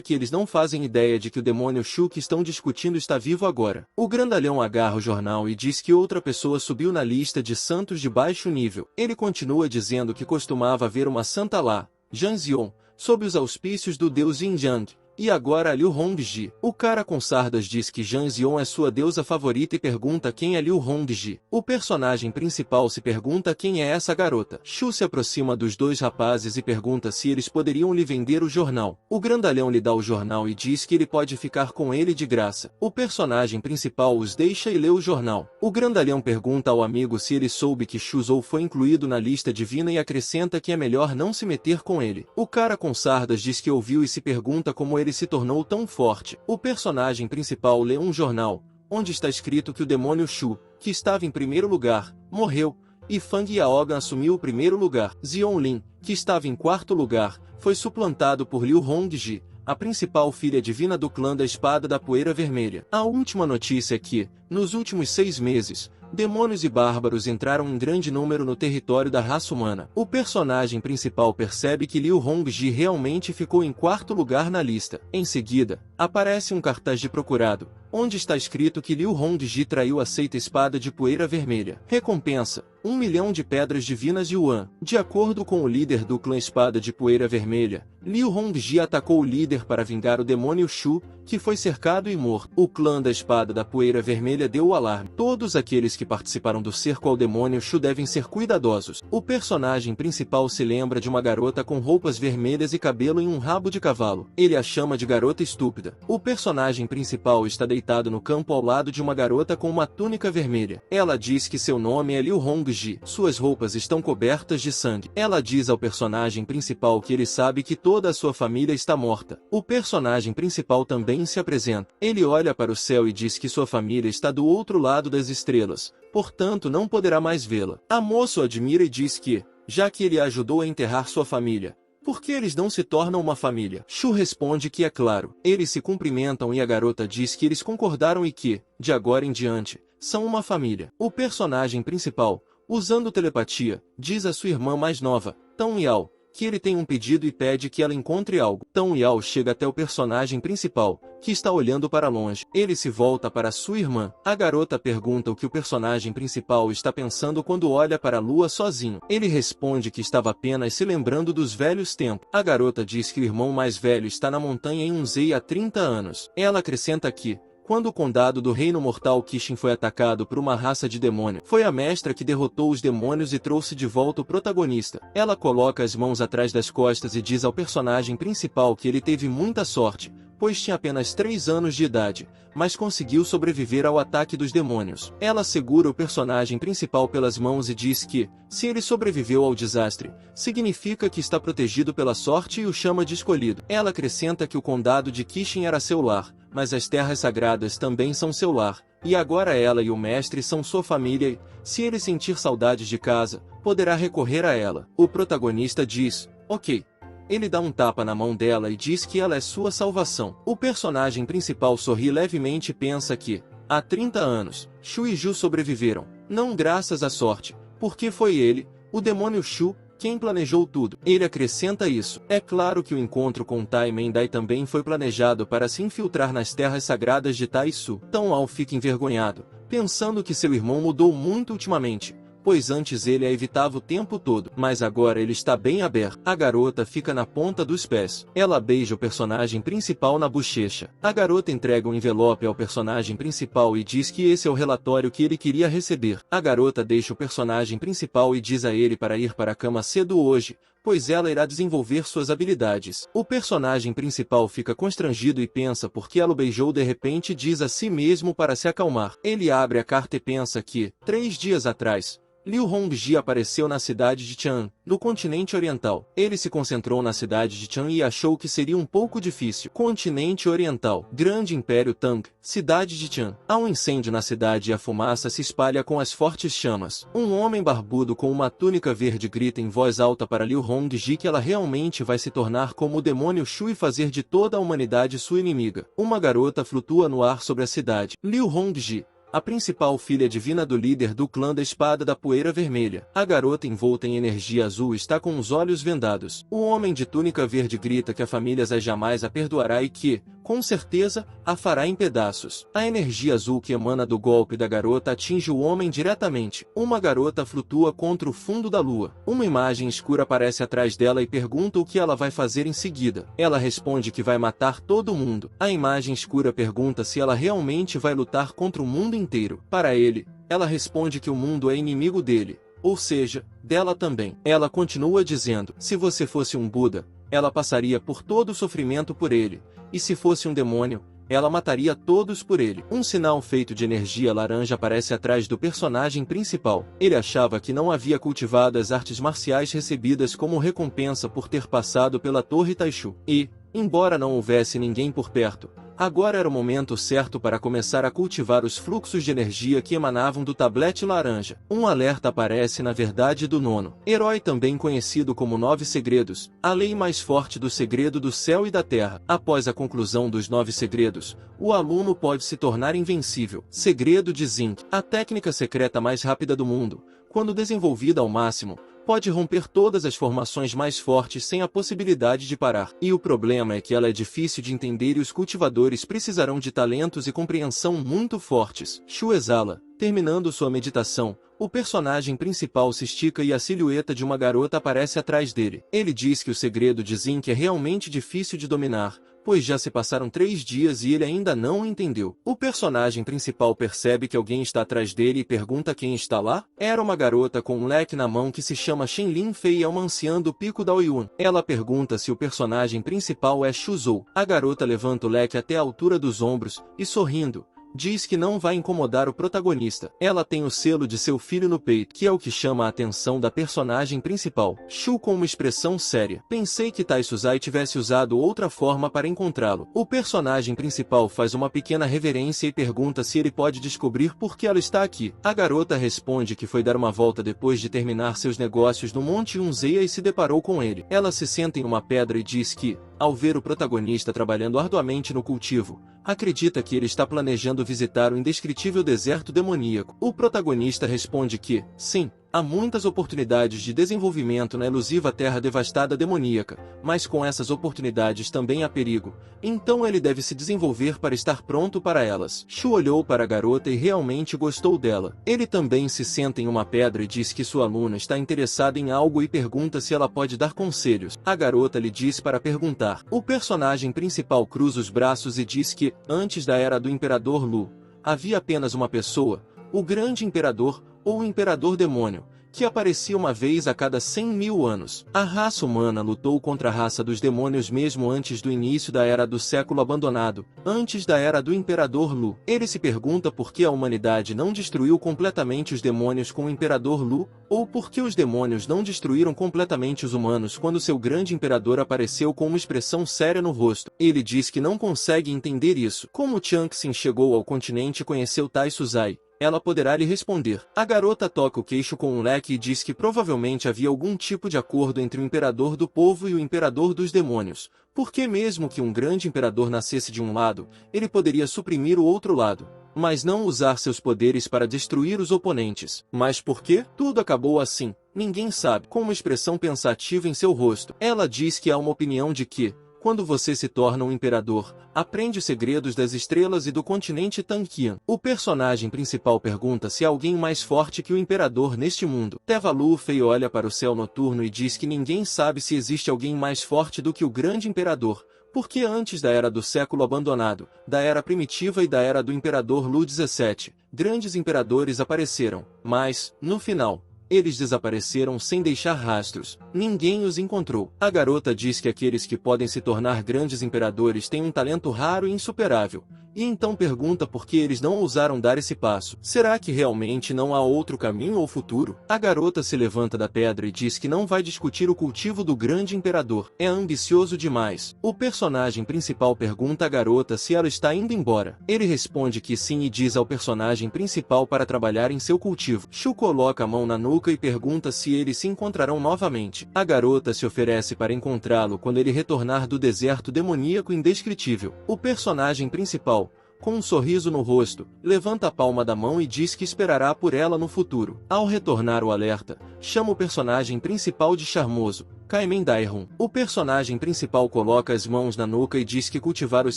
que eles não fazem ideia de que o demônio Shu que estão discutindo está vivo agora. O grandalhão agarra o jornal e diz que outra pessoa subiu na lista de santos de baixo nível. Ele continua dizendo que costumava ver uma santa lá, Janzion, sob os auspícios do deus Yin Yang, e agora Liu Hongji. O cara com sardas diz que Janzion é sua deusa favorita e pergunta quem é Liu Hongji. O personagem principal se pergunta quem é essa garota. Shu se aproxima dos 2 rapazes e pergunta se eles poderiam lhe vender o jornal. O grandalhão lhe dá o jornal e diz que ele pode ficar com ele de graça. O personagem principal os deixa e lê o jornal. O grandalhão pergunta ao amigo se ele soube que Shu Zou foi incluído na lista divina e acrescenta que é melhor não se meter com ele. O cara com sardas diz que ouviu e se pergunta como ele se tornou tão forte. O personagem principal lê um jornal, onde está escrito que o demônio Shu, que estava em primeiro lugar, morreu, e Fang Yaogan assumiu o primeiro lugar. Zion Lin, que estava em quarto lugar, foi suplantado por Liu Hongji, a principal filha divina do clã da Espada da Poeira Vermelha. A última notícia é que, nos últimos 6 meses, demônios e bárbaros entraram em grande número no território da raça humana. O personagem principal percebe que Liu Hongji realmente ficou em quarto lugar na lista. Em seguida, aparece um cartaz de procurado, onde está escrito que Liu Hongji traiu a seita Espada de Poeira Vermelha. Recompensa: 1 milhão de pedras divinas yuan. De acordo com o líder do clã Espada de Poeira Vermelha, Liu Hongji atacou o líder para vingar o demônio Shu, que foi cercado e morto. O clã da Espada da Poeira Vermelha deu o alarme. Todos aqueles que participaram do cerco ao demônio Shu devem ser cuidadosos. O personagem principal se lembra de uma garota com roupas vermelhas e cabelo em um rabo de cavalo. Ele a chama de garota estúpida. O personagem principal está deitado no campo ao lado de uma garota com uma túnica vermelha. Ela diz que seu nome é Liu Hongji. Suas roupas estão cobertas de sangue. Ela diz ao personagem principal que ele sabe que toda a sua família está morta. O personagem principal também se apresenta. Ele olha para o céu e diz que sua família está do outro lado das estrelas, portanto não poderá mais vê-la. A moça o admira e diz que, já que ele a ajudou a enterrar sua família, por que eles não se tornam uma família? Shu responde que é claro. Eles se cumprimentam e a garota diz que eles concordaram e que, de agora em diante, são uma família. O personagem principal, usando telepatia, diz à sua irmã mais nova, Tang Yao, que ele tem um pedido e pede que ela encontre algo. Tang Yao chega até o personagem principal, que está olhando para longe. Ele se volta para sua irmã. A garota pergunta o que o personagem principal está pensando quando olha para a lua sozinho. Ele responde que estava apenas se lembrando dos velhos tempos. A garota diz que o irmão mais velho está na montanha em Unzei há 30 anos. Ela acrescenta que, quando o condado do reino mortal Kishin foi atacado por uma raça de demônio, foi a mestra que derrotou os demônios e trouxe de volta o protagonista. Ela coloca as mãos atrás das costas e diz ao personagem principal que ele teve muita sorte, pois tinha apenas 3 anos de idade, mas conseguiu sobreviver ao ataque dos demônios. Ela segura o personagem principal pelas mãos e diz que, se ele sobreviveu ao desastre, significa que está protegido pela sorte e o chama de escolhido. Ela acrescenta que o condado de Kishin era seu lar, mas as terras sagradas também são seu lar, e agora ela e o mestre são sua família e, se ele sentir saudades de casa, poderá recorrer a ela. O protagonista diz, ok. Ele dá um tapa na mão dela e diz que ela é sua salvação. O personagem principal sorri levemente e pensa que, há 30 anos, Shu e Ju sobreviveram, não graças à sorte, porque foi ele, o demônio Shu, quem planejou tudo. Ele acrescenta isso. É claro que o encontro com Tai Mendai também foi planejado para se infiltrar nas terras sagradas de Taisu. Tang Yao fica envergonhado, pensando que seu irmão mudou muito ultimamente, pois antes ele a evitava o tempo todo, mas agora ele está bem aberto. A garota fica na ponta dos pés. Ela beija o personagem principal na bochecha. A garota entrega um envelope ao personagem principal e diz que esse é o relatório que ele queria receber. A garota deixa o personagem principal e diz a ele para ir para a cama cedo hoje, pois ela irá desenvolver suas habilidades. O personagem principal fica constrangido e pensa por que ela o beijou. De repente diz a si mesmo para se acalmar. Ele abre a carta e pensa que, 3 dias atrás, Liu Hongji apareceu na cidade de Qian, no continente oriental. Ele se concentrou na cidade de Qian e achou que seria um pouco difícil. Continente oriental, Grande Império Tang, cidade de Qian. Há um incêndio na cidade e a fumaça se espalha com as fortes chamas. Um homem barbudo com uma túnica verde grita em voz alta para Liu Hongji que ela realmente vai se tornar como o demônio Shu e fazer de toda a humanidade sua inimiga. Uma garota flutua no ar sobre a cidade. Liu Hongji, a principal filha divina do líder do clã da Espada da Poeira Vermelha. A garota envolta em energia azul está com os olhos vendados. O homem de túnica verde grita que a família Zai jamais a perdoará e que, com certeza, a fará em pedaços. A energia azul que emana do golpe da garota atinge o homem diretamente. Uma garota flutua contra o fundo da lua. Uma imagem escura aparece atrás dela e pergunta o que ela vai fazer em seguida. Ela responde que vai matar todo mundo. A imagem escura pergunta se ela realmente vai lutar contra o mundo inteiro. Para ele, ela responde que o mundo é inimigo dele, ou seja, dela também. Ela continua dizendo, se você fosse um Buda, ela passaria por todo o sofrimento por ele, e se fosse um demônio, ela mataria todos por ele. Um sinal feito de energia laranja aparece atrás do personagem principal. Ele achava que não havia cultivado as artes marciais recebidas como recompensa por ter passado pela Torre Taishu. E, embora não houvesse ninguém por perto, agora era o momento certo para começar a cultivar os fluxos de energia que emanavam do tablete laranja. Um alerta aparece na verdade do nono herói, também conhecido como 9 segredos, a lei mais forte do segredo do céu e da terra. Após a conclusão dos 9 segredos, o aluno pode se tornar invencível. Segredo de Zinc, a técnica secreta mais rápida do mundo, quando desenvolvida ao máximo, pode romper todas as formações mais fortes sem a possibilidade de parar. E o problema é que ela é difícil de entender e os cultivadores precisarão de talentos e compreensão muito fortes. Shu exala. Terminando sua meditação, o personagem principal se estica e a silhueta de uma garota aparece atrás dele. Ele diz que o segredo de Zinc é realmente difícil de dominar, pois já se passaram 3 dias e ele ainda não entendeu. O personagem principal percebe que alguém está atrás dele e pergunta quem está lá. Era uma garota com um leque na mão que se chama Shenlin Fei e é uma anciã do Pico da Oiyun. Ela pergunta se o personagem principal é Shuzhou. A garota levanta o leque até a altura dos ombros e, sorrindo, diz que não vai incomodar o protagonista. Ela tem o selo de seu filho no peito, que é o que chama a atenção da personagem principal. Shu com uma expressão séria. Pensei que Tai Suzai tivesse usado outra forma para encontrá-lo. O personagem principal faz uma pequena reverência e pergunta se ele pode descobrir por que ela está aqui. A garota responde que foi dar uma volta depois de terminar seus negócios no Monte Unzeia e se deparou com ele. Ela se senta em uma pedra e diz que, ao ver o protagonista trabalhando arduamente no cultivo, acredita que ele está planejando visitar o indescritível deserto demoníaco. O protagonista responde que, sim, há muitas oportunidades de desenvolvimento na elusiva terra devastada demoníaca, mas com essas oportunidades também há perigo, então ele deve se desenvolver para estar pronto para elas. Shu olhou para a garota e realmente gostou dela. Ele também se senta em uma pedra e diz que sua aluna está interessada em algo e pergunta se ela pode dar conselhos. A garota lhe diz para perguntar. O personagem principal cruza os braços e diz que, antes da era do Imperador Lu, havia apenas uma pessoa, o Grande Imperador, ou o Imperador Demônio, que aparecia uma vez a cada 100.000 anos. A raça humana lutou contra a raça dos demônios mesmo antes do início da Era do Século Abandonado, antes da Era do Imperador Lu. Ele se pergunta por que a humanidade não destruiu completamente os demônios com o Imperador Lu, ou por que os demônios não destruíram completamente os humanos quando seu grande imperador apareceu com uma expressão séria no rosto. Ele diz que não consegue entender isso. Como Changxin chegou ao continente e conheceu Tai Suzai, ela poderá lhe responder. A garota toca o queixo com um leque e diz que provavelmente havia algum tipo de acordo entre o imperador do povo e o imperador dos demônios, porque mesmo que um grande imperador nascesse de um lado, ele poderia suprimir o outro lado, mas não usar seus poderes para destruir os oponentes. Mas por quê? Tudo acabou assim. Ninguém sabe. Com uma expressão pensativa em seu rosto, ela diz que há uma opinião de que, Quando você se torna um imperador, aprende os segredos das estrelas e do continente Tankian. O personagem principal pergunta se há alguém mais forte que o imperador neste mundo. Teva Luffy olha para o céu noturno e diz que ninguém sabe se existe alguém mais forte do que o grande imperador, porque antes da Era do Século Abandonado, da Era Primitiva e da Era do Imperador Lu 17, grandes imperadores apareceram, mas, no final, eles desapareceram sem deixar rastros. Ninguém os encontrou. A garota diz que aqueles que podem se tornar grandes imperadores têm um talento raro e insuperável, e então pergunta por que eles não ousaram dar esse passo. Será que realmente não há outro caminho ou futuro? A garota se levanta da pedra e diz que não vai discutir o cultivo do grande imperador. É ambicioso demais. O personagem principal pergunta à garota se ela está indo embora. Ele responde que sim e diz ao personagem principal para trabalhar em seu cultivo. Shu coloca a mão na nuca e pergunta se eles se encontrarão novamente. A garota se oferece para encontrá-lo quando ele retornar do deserto demoníaco indescritível. O personagem principal, com um sorriso no rosto, levanta a palma da mão e diz que esperará por ela no futuro. Ao retornar o alerta, chama o personagem principal de charmoso, Kaimen Daihun. O personagem principal coloca as mãos na nuca e diz que cultivar os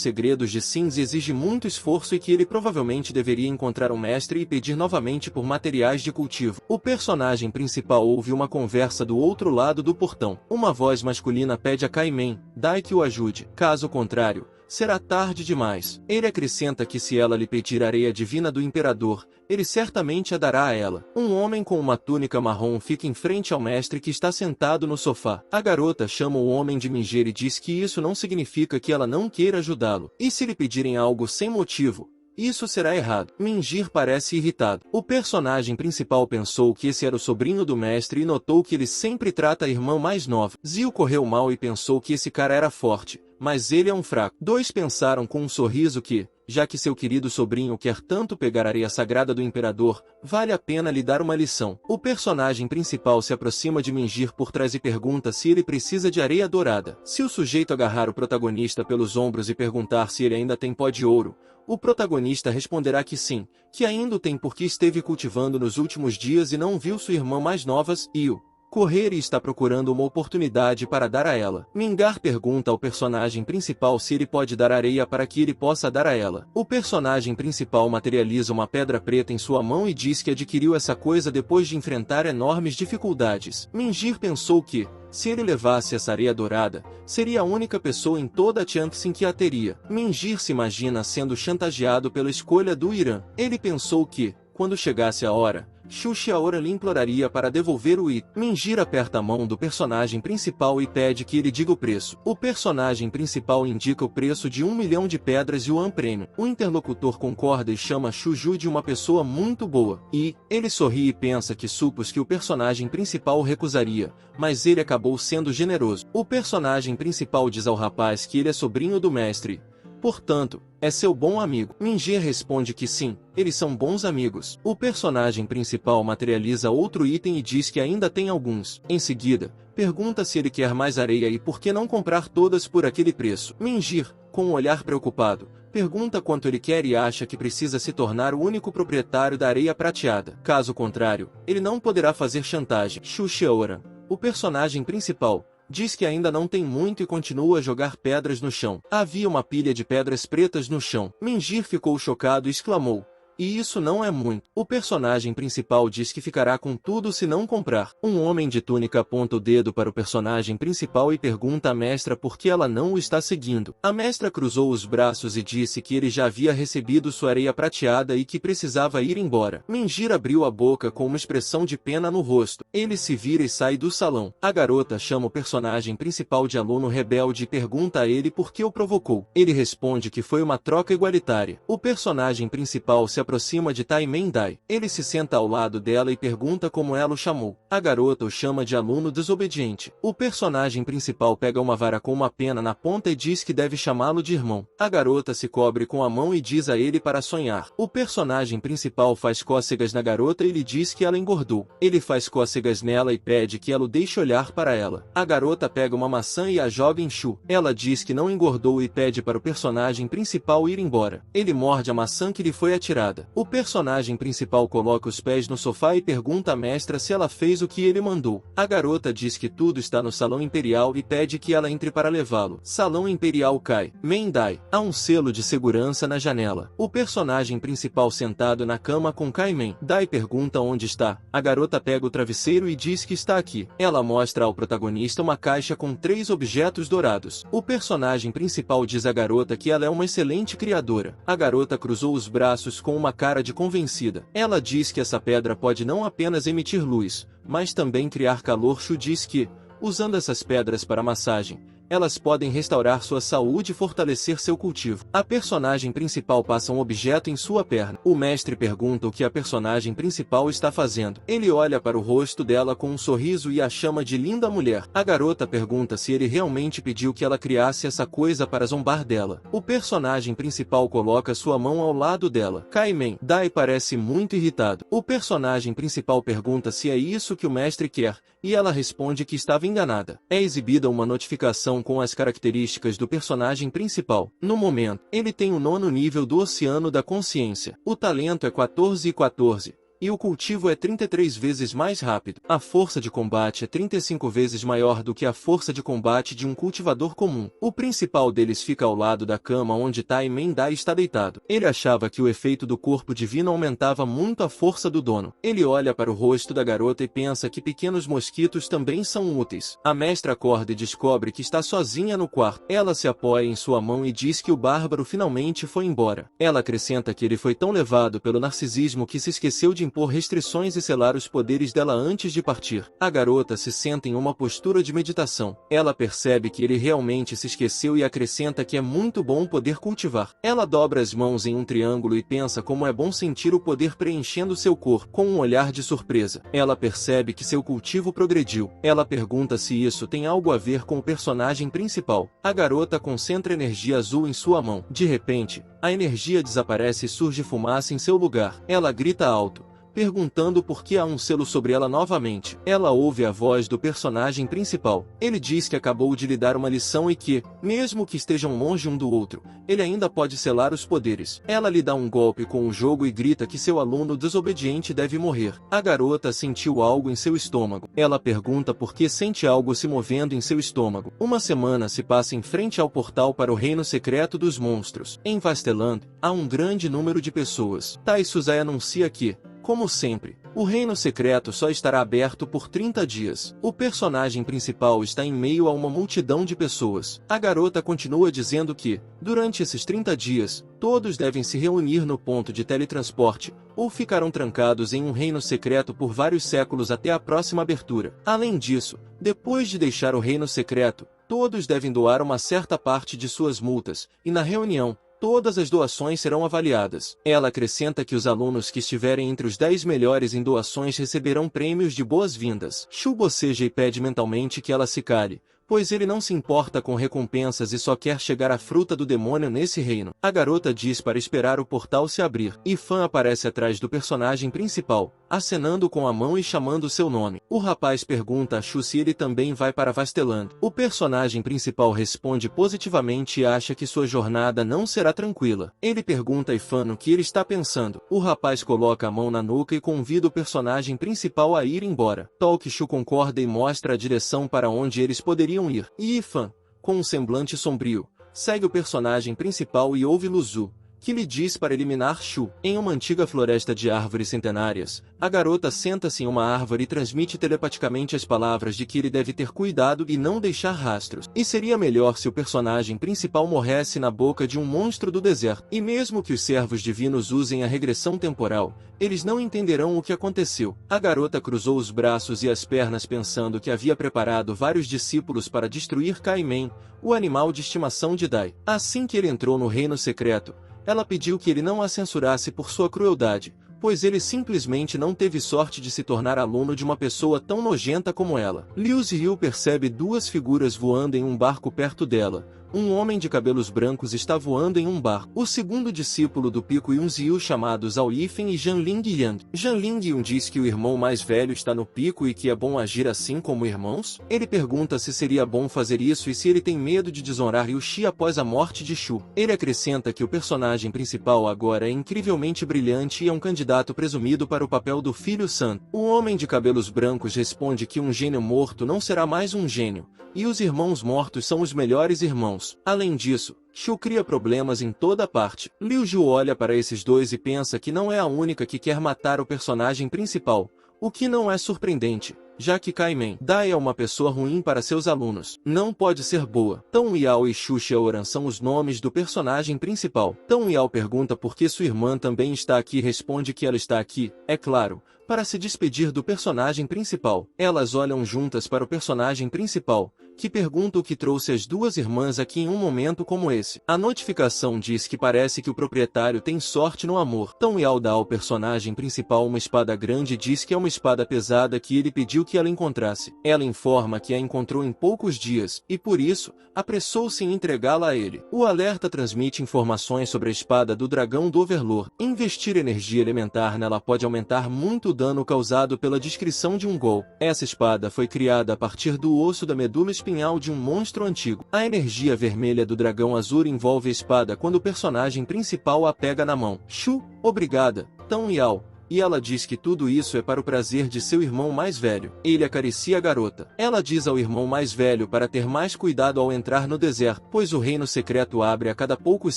segredos de Sins exige muito esforço e que ele provavelmente deveria encontrar um mestre e pedir novamente por materiais de cultivo. O personagem principal ouve uma conversa do outro lado do portão. Uma voz masculina pede a Kaimen Dai que o ajude. Caso contrário, será tarde demais. Ele acrescenta que se ela lhe pedir a areia divina do imperador, ele certamente a dará a ela. Um homem com uma túnica marrom fica em frente ao mestre que está sentado no sofá. A garota chama o homem de Minger e diz que isso não significa que ela não queira ajudá-lo. E se lhe pedirem algo sem motivo, isso será errado. Mingir parece irritado. O personagem principal pensou que esse era o sobrinho do mestre e notou que ele sempre trata a irmã mais nova. Zio correu mal e pensou que esse cara era forte, mas ele é um fraco. Dois pensaram com um sorriso que, já que seu querido sobrinho quer tanto pegar a areia sagrada do imperador, vale a pena lhe dar uma lição. O personagem principal se aproxima de Mingir por trás e pergunta se ele precisa de areia dourada. Se o sujeito agarrar o protagonista pelos ombros e perguntar se ele ainda tem pó de ouro, o protagonista responderá que sim, que ainda o tem porque esteve cultivando nos últimos dias e não viu sua irmã mais nova, Io, correr e está procurando uma oportunidade para dar a ela. Mingar pergunta ao personagem principal se ele pode dar areia para que ele possa dar a ela. O personagem principal materializa uma pedra preta em sua mão e diz que adquiriu essa coisa depois de enfrentar enormes dificuldades. Mingir pensou que, se ele levasse essa areia dourada, seria a única pessoa em toda a Tianxin que a teria. Mingir se imagina sendo chantageado pela escolha do Irã. Ele pensou que, quando chegasse a hora, Shu Xiaora lhe imploraria para devolver o item. Mingir aperta a mão do personagem principal e pede que ele diga o preço. O personagem principal indica o preço de 1 milhão de pedras yuan prêmio. O interlocutor concorda e chama Shuju de uma pessoa muito boa. E, ele sorri e pensa que supôs que o personagem principal recusaria, mas ele acabou sendo generoso. O personagem principal diz ao rapaz que ele é sobrinho do mestre. Portanto, é seu bom amigo. Mingir responde que sim, eles são bons amigos. O personagem principal materializa outro item e diz que ainda tem alguns. Em seguida, pergunta se ele quer mais areia e por que não comprar todas por aquele preço. Mingir, com um olhar preocupado, pergunta quanto ele quer e acha que precisa se tornar o único proprietário da areia prateada. Caso contrário, ele não poderá fazer chantagem. Shu Xiaora, o personagem principal, diz que ainda não tem muito e continua a jogar pedras no chão. Havia uma pilha de pedras pretas no chão. Mingir ficou chocado e exclamou: "E isso não é muito." O personagem principal diz que ficará com tudo se não comprar. Um homem de túnica aponta o dedo para o personagem principal e pergunta à mestra por que ela não o está seguindo. A mestra cruzou os braços e disse que ele já havia recebido sua areia prateada e que precisava ir embora. Mingir abriu a boca com uma expressão de pena no rosto. Ele se vira e sai do salão. A garota chama o personagem principal de aluno rebelde e pergunta a ele por que o provocou. Ele responde que foi uma troca igualitária. O personagem principal se aproxima de Taimen Dai. Ele se senta ao lado dela e pergunta como ela o chamou. A garota o chama de aluno desobediente. O personagem principal pega uma vara com uma pena na ponta e diz que deve chamá-lo de irmão. A garota se cobre com a mão e diz a ele para sonhar. O personagem principal faz cócegas na garota e lhe diz que ela engordou. Ele faz cócegas nela e pede que ela o deixe olhar para ela. A garota pega uma maçã e a joga em Shu. Ela diz que não engordou e pede para o personagem principal ir embora. Ele morde a maçã que lhe foi atirada. nada. O personagem principal coloca os pés no sofá e pergunta à mestra se ela fez o que ele mandou. A garota diz que tudo está no Salão Imperial e pede que ela entre para levá-lo. Salão Imperial Kai. Dai. Há um selo de segurança na janela. O personagem principal sentado na cama com Kai Dai pergunta onde está. A garota pega o travesseiro e diz que está aqui. Ela mostra ao protagonista uma caixa com 3 objetos dourados. O personagem principal diz à garota que ela é uma excelente criadora. A garota cruzou os braços com uma cara de convencida. Ela diz que essa pedra pode não apenas emitir luz, mas também criar calor. Shu diz que, usando essas pedras para massagem, elas podem restaurar sua saúde e fortalecer seu cultivo. A personagem principal passa um objeto em sua perna. O mestre pergunta o que a personagem principal está fazendo. Ele olha para o rosto dela com um sorriso e a chama de linda mulher. A garota pergunta se ele realmente pediu que ela criasse essa coisa para zombar dela. O personagem principal coloca sua mão ao lado dela. Kai Dai parece muito irritado. O personagem principal pergunta se é isso que o mestre quer, e ela responde que estava enganada. É exibida uma notificação com as características do personagem principal. No momento, ele tem o 9º nível do Oceano da Consciência. O talento é 14 e 14. E o cultivo é 33 vezes mais rápido. A força de combate é 35 vezes maior do que a força de combate de um cultivador comum. O principal deles fica ao lado da cama onde Tai Dai está deitado. Ele achava que o efeito do corpo divino aumentava muito a força do dono. Ele olha para o rosto da garota e pensa que pequenos mosquitos também são úteis. A mestra acorda e descobre que está sozinha no quarto. Ela se apoia em sua mão e diz que o bárbaro finalmente foi embora. Ela acrescenta que ele foi tão levado pelo narcisismo que se esqueceu de impor restrições e selar os poderes dela antes de partir. A garota se senta em uma postura de meditação. Ela percebe que ele realmente se esqueceu e acrescenta que é muito bom poder cultivar. Ela dobra as mãos em um triângulo e pensa como é bom sentir o poder preenchendo seu corpo. Com um olhar de surpresa, ela percebe que seu cultivo progrediu. Ela pergunta se isso tem algo a ver com o personagem principal. A garota concentra energia azul em sua mão. De repente, a energia desaparece e surge fumaça em seu lugar. Ela grita alto, perguntando por que há um selo sobre ela novamente. Ela ouve a voz do personagem principal. Ele diz que acabou de lhe dar uma lição e que, mesmo que estejam longe um do outro, ele ainda pode selar os poderes. Ela lhe dá um golpe com o jogo e grita que seu aluno desobediente deve morrer. A garota sentiu algo em seu estômago. Ela pergunta por que sente algo se movendo em seu estômago. Uma semana se passa em frente ao portal para o reino secreto dos monstros. Em Vasteland, há um grande número de pessoas. Tai Suzai anuncia que, como sempre, o reino secreto só estará aberto por 30 dias. O personagem principal está em meio a uma multidão de pessoas. A garota continua dizendo que, durante esses 30 dias, todos devem se reunir no ponto de teletransporte, ou ficarão trancados em um reino secreto por vários séculos até a próxima abertura. Além disso, depois de deixar o reino secreto, todos devem doar uma certa parte de suas multas, e na reunião, todas as doações serão avaliadas. Ela acrescenta que os alunos que estiverem entre os 10 melhores em doações receberão prêmios de boas-vindas. Shu boceja e pede mentalmente que ela se cale, pois ele não se importa com recompensas e só quer chegar à fruta do demônio nesse reino. A garota diz para esperar o portal se abrir. Ifan aparece atrás do personagem principal, acenando com a mão e chamando seu nome. O rapaz pergunta a Shu se ele também vai para Vasteland. O personagem principal responde positivamente e acha que sua jornada não será tranquila. Ele pergunta a Ifan o que ele está pensando. O rapaz coloca a mão na nuca e convida o personagem principal a ir embora. Shu concorda e mostra a direção para onde eles poderiam ir. E Ifan, com um semblante sombrio, segue o personagem principal e ouve Luzu, que lhe diz para eliminar Shu. Em uma antiga floresta de árvores centenárias, a garota senta-se em uma árvore e transmite telepaticamente as palavras de que ele deve ter cuidado e não deixar rastros. E seria melhor se o personagem principal morresse na boca de um monstro do deserto. E mesmo que os servos divinos usem a regressão temporal, eles não entenderão o que aconteceu. A garota cruzou os braços e as pernas pensando que havia preparado vários discípulos para destruir Kaimen, o animal de estimação de Dai. Assim que ele entrou no reino secreto, ela pediu que ele não a censurasse por sua crueldade, pois ele simplesmente não teve sorte de se tornar aluno de uma pessoa tão nojenta como ela. Liu Ziyu percebe duas figuras voando em um barco perto dela, Um homem de cabelos brancos está voando em um barco. O segundo discípulo do Pico Yunziu, chamados Zhao Yifeng e Zhanling Yang. Zhanling Yang diz que o irmão mais velho está no pico e que é bom agir assim como irmãos. Ele pergunta se seria bom fazer isso e se ele tem medo de desonrar Liu Xi após a morte de Shu. Ele acrescenta que o personagem principal agora é incrivelmente brilhante e é um candidato presumido para o papel do filho santo. O homem de cabelos brancos responde que um gênio morto não será mais um gênio, e os irmãos mortos são os melhores irmãos. Além disso, Shu cria problemas em toda parte. Liu Ju olha para esses dois e pensa que não é a única que quer matar o personagem principal, o que não é surpreendente, já que Kaimen Dai é uma pessoa ruim para seus alunos. Não pode ser boa. Tong Yao e Shu Xiaoran são os nomes do personagem principal. Tong Yao pergunta por que sua irmã também está aqui e responde que ela está aqui, é claro, para se despedir do personagem principal. Elas olham juntas para o personagem principal, que pergunta o que trouxe as duas irmãs aqui em um momento como esse. A notificação diz que parece que o proprietário tem sorte no amor. Tong Yao dá ao personagem principal uma espada grande e diz que é uma espada pesada que ele pediu que ela encontrasse. Ela informa que a encontrou em poucos dias, e por isso, apressou-se em entregá-la a ele. O alerta transmite informações sobre a espada do dragão do Overlord. Investir energia elementar nela pode aumentar muito o dano causado pela descrição de um golpe. Essa espada foi criada a partir do osso da medula espinhal de um monstro antigo. A energia vermelha do dragão azul envolve a espada quando o personagem principal a pega na mão. Shu, obrigada, Tong Yao. E ela diz que tudo isso é para o prazer de seu irmão mais velho. Ele acaricia a garota. Ela diz ao irmão mais velho para ter mais cuidado ao entrar no deserto, pois o reino secreto abre a cada poucos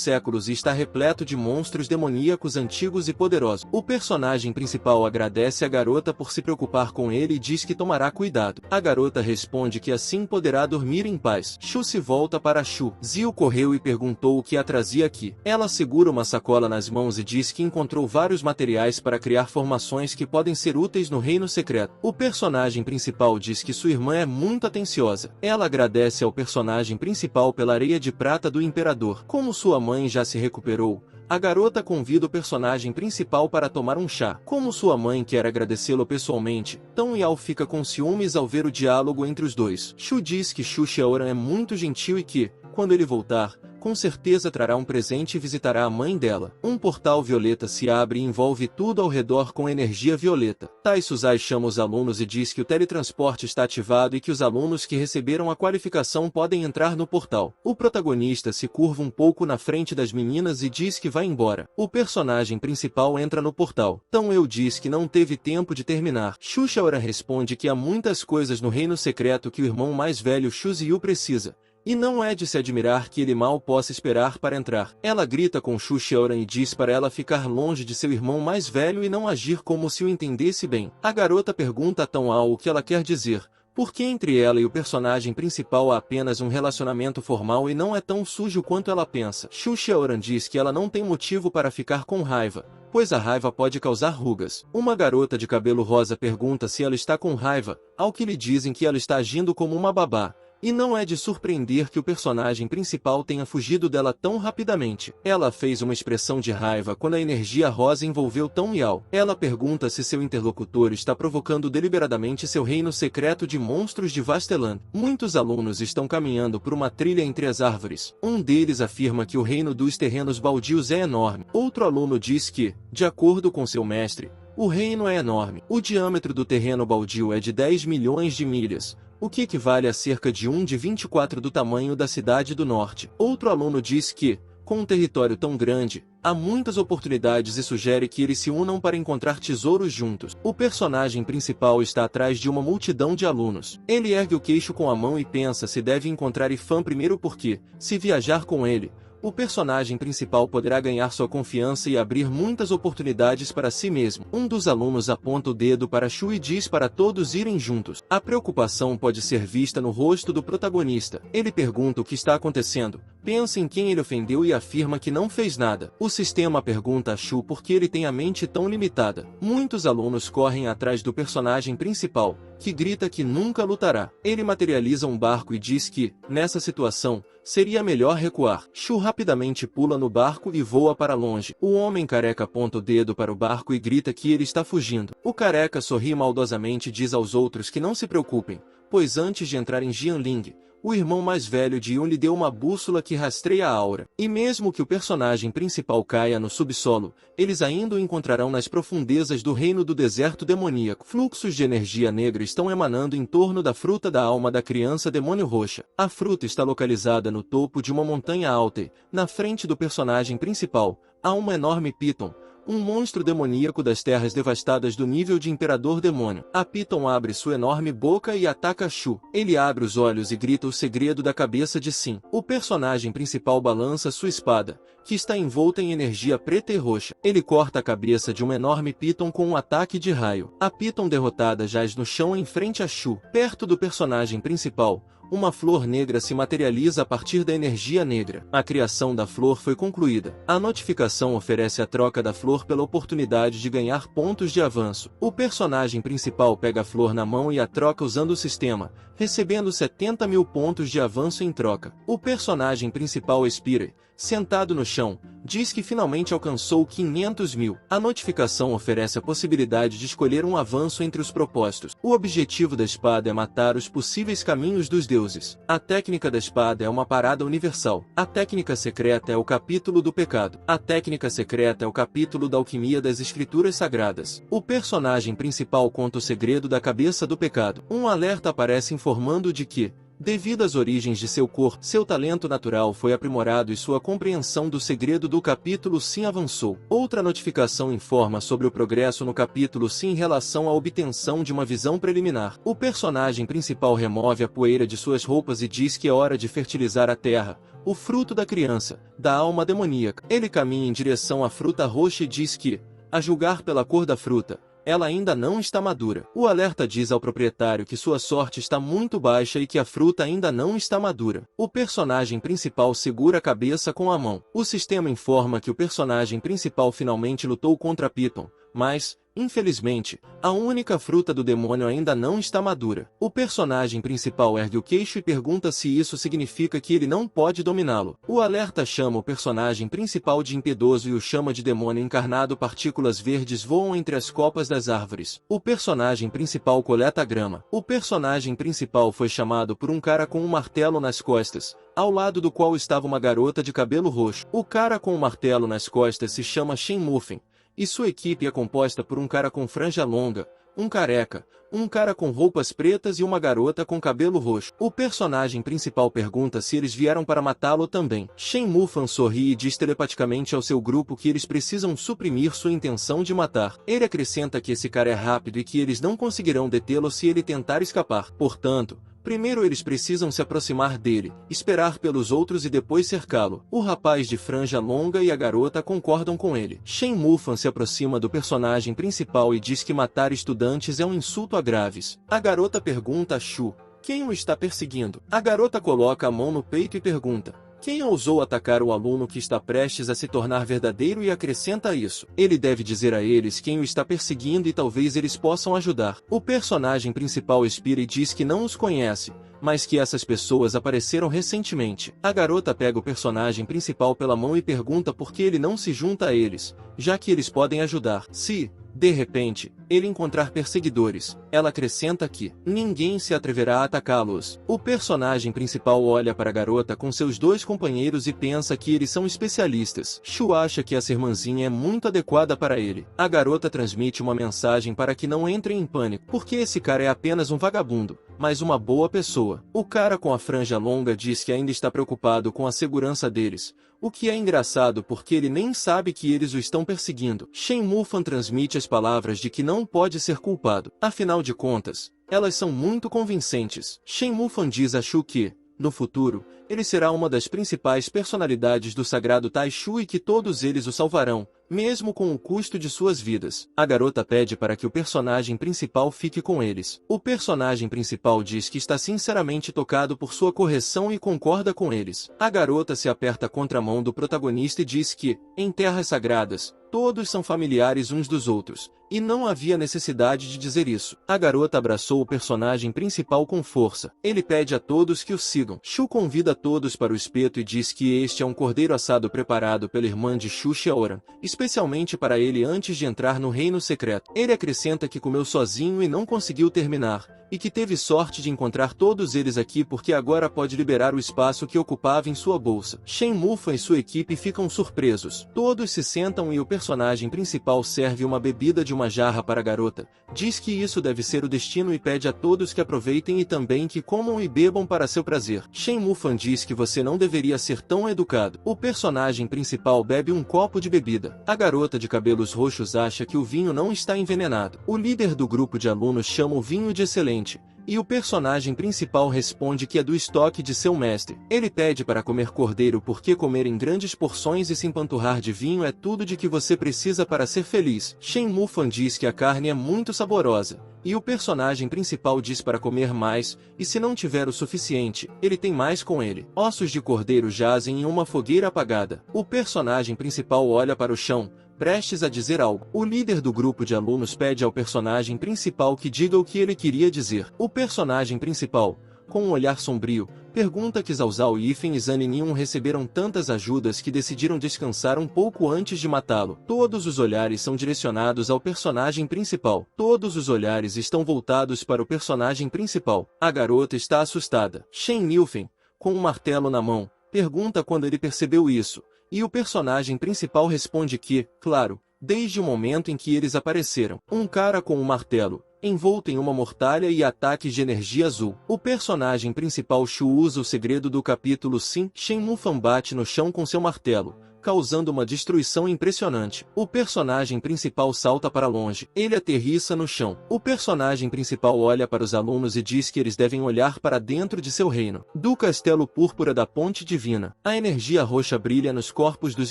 séculos e está repleto de monstros demoníacos antigos e poderosos. O personagem principal agradece a garota por se preocupar com ele e diz que tomará cuidado. A garota responde que assim poderá dormir em paz. Shu se volta para Shu. Zio correu e perguntou o que a trazia aqui. Ela segura uma sacola nas mãos e diz que encontrou vários materiais para criar formações que podem ser úteis no reino secreto. O personagem principal diz que sua irmã é muito atenciosa. Ela agradece ao personagem principal pela areia de prata do imperador. Como sua mãe já se recuperou, a garota convida o personagem principal para tomar um chá. Como sua mãe quer agradecê-lo pessoalmente, Tong Yao fica com ciúmes ao ver o diálogo entre os dois. Shu diz que Shu Xiaoran é muito gentil e que, quando ele voltar, com certeza trará um presente e visitará a mãe dela. Um portal violeta se abre e envolve tudo ao redor com energia violeta. Tai Suzai chama os alunos e diz que o teletransporte está ativado e que os alunos que receberam a qualificação podem entrar no portal. O protagonista se curva um pouco na frente das meninas e diz que vai embora. O personagem principal entra no portal. Tong Yao diz que não teve tempo de terminar. Shu Xiaoran responde que há muitas coisas no reino secreto que o irmão mais velho Shu Ziyu precisa. E não é de se admirar que ele mal possa esperar para entrar. Ela grita com Shu Xiaoran e diz para ela ficar longe de seu irmão mais velho e não agir como se o entendesse bem. A garota pergunta a Tong Yao o que ela quer dizer, porque entre ela e o personagem principal há apenas um relacionamento formal e não é tão sujo quanto ela pensa. Shu Xiaoran diz que ela não tem motivo para ficar com raiva, pois a raiva pode causar rugas. Uma garota de cabelo rosa pergunta se ela está com raiva, ao que lhe dizem que ela está agindo como uma babá. E não é de surpreender que o personagem principal tenha fugido dela tão rapidamente. Ela fez uma expressão de raiva quando a energia rosa envolveu Tong Yao. Ela pergunta se seu interlocutor está provocando deliberadamente seu reino secreto de monstros de Vasteland. Muitos alunos estão caminhando por uma trilha entre as árvores. Um deles afirma que o reino dos terrenos baldios é enorme. Outro aluno diz que, de acordo com seu mestre, o reino é enorme. O diâmetro do terreno baldio é de 10 milhões de milhas, o que equivale a cerca de 1 de 24 do tamanho da cidade do norte. Outro aluno diz que, com um território tão grande, há muitas oportunidades e sugere que eles se unam para encontrar tesouros juntos. O personagem principal está atrás de uma multidão de alunos. Ele ergue o queixo com a mão e pensa se deve encontrar Ifan primeiro porque, se viajar com ele, o personagem principal poderá ganhar sua confiança e abrir muitas oportunidades para si mesmo. Um dos alunos aponta o dedo para Shu e diz para todos irem juntos. A preocupação pode ser vista no rosto do protagonista. Ele pergunta o que está acontecendo, pensa em quem ele ofendeu e afirma que não fez nada. O sistema pergunta a Shu por que ele tem a mente tão limitada. Muitos alunos correm atrás do personagem principal, que grita que nunca lutará. Ele materializa um barco e diz que, nessa situação, seria melhor recuar. Shu rapidamente pula no barco e voa para longe. O homem careca aponta o dedo para o barco e grita que ele está fugindo. O careca sorri maldosamente e diz aos outros que não se preocupem, pois antes de entrar em Jianling, O irmão mais velho de Yun lhe deu uma bússola que rastreia a aura. E mesmo que o personagem principal caia no subsolo, eles ainda o encontrarão nas profundezas do reino do deserto demoníaco. Fluxos de energia negra estão emanando em torno da fruta da alma da criança demônio roxa. A fruta está localizada no topo de uma montanha alta e, na frente do personagem principal, há uma enorme Piton, um monstro demoníaco das terras devastadas do nível de Imperador Demônio. A Piton abre sua enorme boca e ataca Shu. Ele abre os olhos e grita o segredo da cabeça de Sin. O personagem principal balança sua espada, que está envolta em energia preta e roxa. Ele corta a cabeça de uma enorme Piton com um ataque de raio. A Piton derrotada jaz no chão em frente a Shu. Perto do personagem principal, uma flor negra se materializa a partir da energia negra. A criação da flor foi concluída. A notificação oferece a troca da flor pela oportunidade de ganhar pontos de avanço. O personagem principal pega a flor na mão e a troca usando o sistema, recebendo 70.000 pontos de avanço em troca. O personagem principal expira, sentado no chão, diz que finalmente alcançou 500.000. A notificação oferece a possibilidade de escolher um avanço entre os propósitos. O objetivo da espada é matar os possíveis caminhos dos deuses. A técnica da espada é uma parada universal. A técnica secreta é o capítulo do pecado. A técnica secreta é o capítulo da alquimia das escrituras sagradas. O personagem principal conta o segredo da cabeça do pecado. Um alerta aparece informando de que, devido às origens de seu corpo, seu talento natural foi aprimorado e sua compreensão do segredo do capítulo Sim avançou. Outra notificação informa sobre o progresso no capítulo Sim em relação à obtenção de uma visão preliminar. O personagem principal remove a poeira de suas roupas e diz que é hora de fertilizar a terra, o fruto da criança, da alma demoníaca. Ele caminha em direção à fruta roxa e diz que, a julgar pela cor da fruta, ela ainda não está madura. O alerta diz ao proprietário que sua sorte está muito baixa e que a fruta ainda não está madura. O personagem principal segura a cabeça com a mão. O sistema informa que o personagem principal finalmente lutou contra Piton, mas, infelizmente, a única fruta do demônio ainda não está madura. O personagem principal ergue o queixo e pergunta se isso significa que ele não pode dominá-lo. O alerta chama o personagem principal de impiedoso e o chama de demônio encarnado. Partículas verdes voam entre as copas das árvores. O personagem principal coleta a grama. O personagem principal foi chamado por um cara com um martelo nas costas, ao lado do qual estava uma garota de cabelo roxo. O cara com o martelo nas costas se chama Shen Mufen, e sua equipe é composta por um cara com franja longa, um careca, um cara com roupas pretas e uma garota com cabelo roxo. O personagem principal pergunta se eles vieram para matá-lo também. Shen Mufan sorri e diz telepaticamente ao seu grupo que eles precisam suprimir sua intenção de matar. Ele acrescenta que esse cara é rápido e que eles não conseguirão detê-lo se ele tentar escapar. Portanto, primeiro eles precisam se aproximar dele, esperar pelos outros e depois cercá-lo. O rapaz de franja longa e a garota concordam com ele. Shen Mufan se aproxima do personagem principal e diz que matar estudantes é um insulto a graves. A garota pergunta a Shu quem o está perseguindo. A garota coloca a mão no peito e pergunta: quem ousou atacar o aluno que está prestes a se tornar verdadeiro, e acrescenta isso. Ele deve dizer a eles quem o está perseguindo e talvez eles possam ajudar. O personagem principal expira e diz que não os conhece, mas que essas pessoas apareceram recentemente. A garota pega o personagem principal pela mão e pergunta por que ele não se junta a eles, já que eles podem ajudar. Se, de repente, ele encontrar perseguidores, ela acrescenta que ninguém se atreverá a atacá-los. O personagem principal olha para a garota com seus dois companheiros e pensa que eles são especialistas. Shu acha que essa irmãzinha é muito adequada para ele. A garota transmite uma mensagem para que não entrem em pânico, porque esse cara é apenas um vagabundo, mas uma boa pessoa. O cara com a franja longa diz que ainda está preocupado com a segurança deles, o que é engraçado porque ele nem sabe que eles o estão perseguindo. Shen Mufan transmite as palavras de que não pode ser culpado. Afinal de contas, elas são muito convincentes. Shen Mufan diz a Shu que, no futuro, ele será uma das principais personalidades do sagrado Taishu e que todos eles o salvarão, mesmo com o custo de suas vidas. A garota pede para que o personagem principal fique com eles. O personagem principal diz que está sinceramente tocado por sua correção e concorda com eles. A garota se aperta contra a mão do protagonista e diz que, Em terras sagradas, todos são familiares uns dos outros, e não havia necessidade de dizer isso. A garota abraçou o personagem principal com força. Ele pede a todos que o sigam. Shu convida todos para o espeto e diz que este é um cordeiro assado preparado pela irmã de Shu Xiaoran, especialmente para ele antes de entrar no reino secreto. Ele acrescenta que comeu sozinho e não conseguiu terminar, e que teve sorte de encontrar todos eles aqui porque agora pode liberar o espaço que ocupava em sua bolsa. Shen Mufan e sua equipe ficam surpresos. Todos se sentam e o personagem principal serve uma bebida de uma jarra para a garota. Diz que isso deve ser o destino e pede a todos que aproveitem e também que comam e bebam para seu prazer. Shen Mufan diz que você não deveria ser tão educado. O personagem principal bebe um copo de bebida. A garota de cabelos roxos acha que o vinho não está envenenado. O líder do grupo de alunos chama o vinho de excelente, e o personagem principal responde que é do estoque de seu mestre. Ele pede para comer cordeiro porque comer em grandes porções e se empanturrar de vinho é tudo de que você precisa para ser feliz. Shen Mufan diz que a carne é muito saborosa, e o personagem principal diz para comer mais, e se não tiver o suficiente, ele tem mais com ele. Ossos de cordeiro jazem em uma fogueira apagada. O personagem principal olha para o chão, prestes a dizer algo. O líder do grupo de alunos pede ao personagem principal que diga o que ele queria dizer. O personagem principal, com um olhar sombrio, pergunta que Zhao Zhao e Ifen e Zanin receberam tantas ajudas que decidiram descansar um pouco antes de matá-lo. Todos os olhares são direcionados ao personagem principal. Todos os olhares estão voltados para o personagem principal. A garota está assustada. Shen Nilfen, com um martelo na mão, pergunta quando ele percebeu isso. E o personagem principal responde que, claro, desde o momento em que eles apareceram. Um cara com um martelo, envolto em uma mortalha e ataques de energia azul. O personagem principal Shu usa o segredo do capítulo 5. Shen Mufan bate no chão com seu martelo, causando uma destruição impressionante. O personagem principal salta para longe. Ele aterrissa no chão. O personagem principal olha para os alunos e diz que eles devem olhar para dentro de seu reino. Do castelo púrpura da ponte divina, a energia roxa brilha nos corpos dos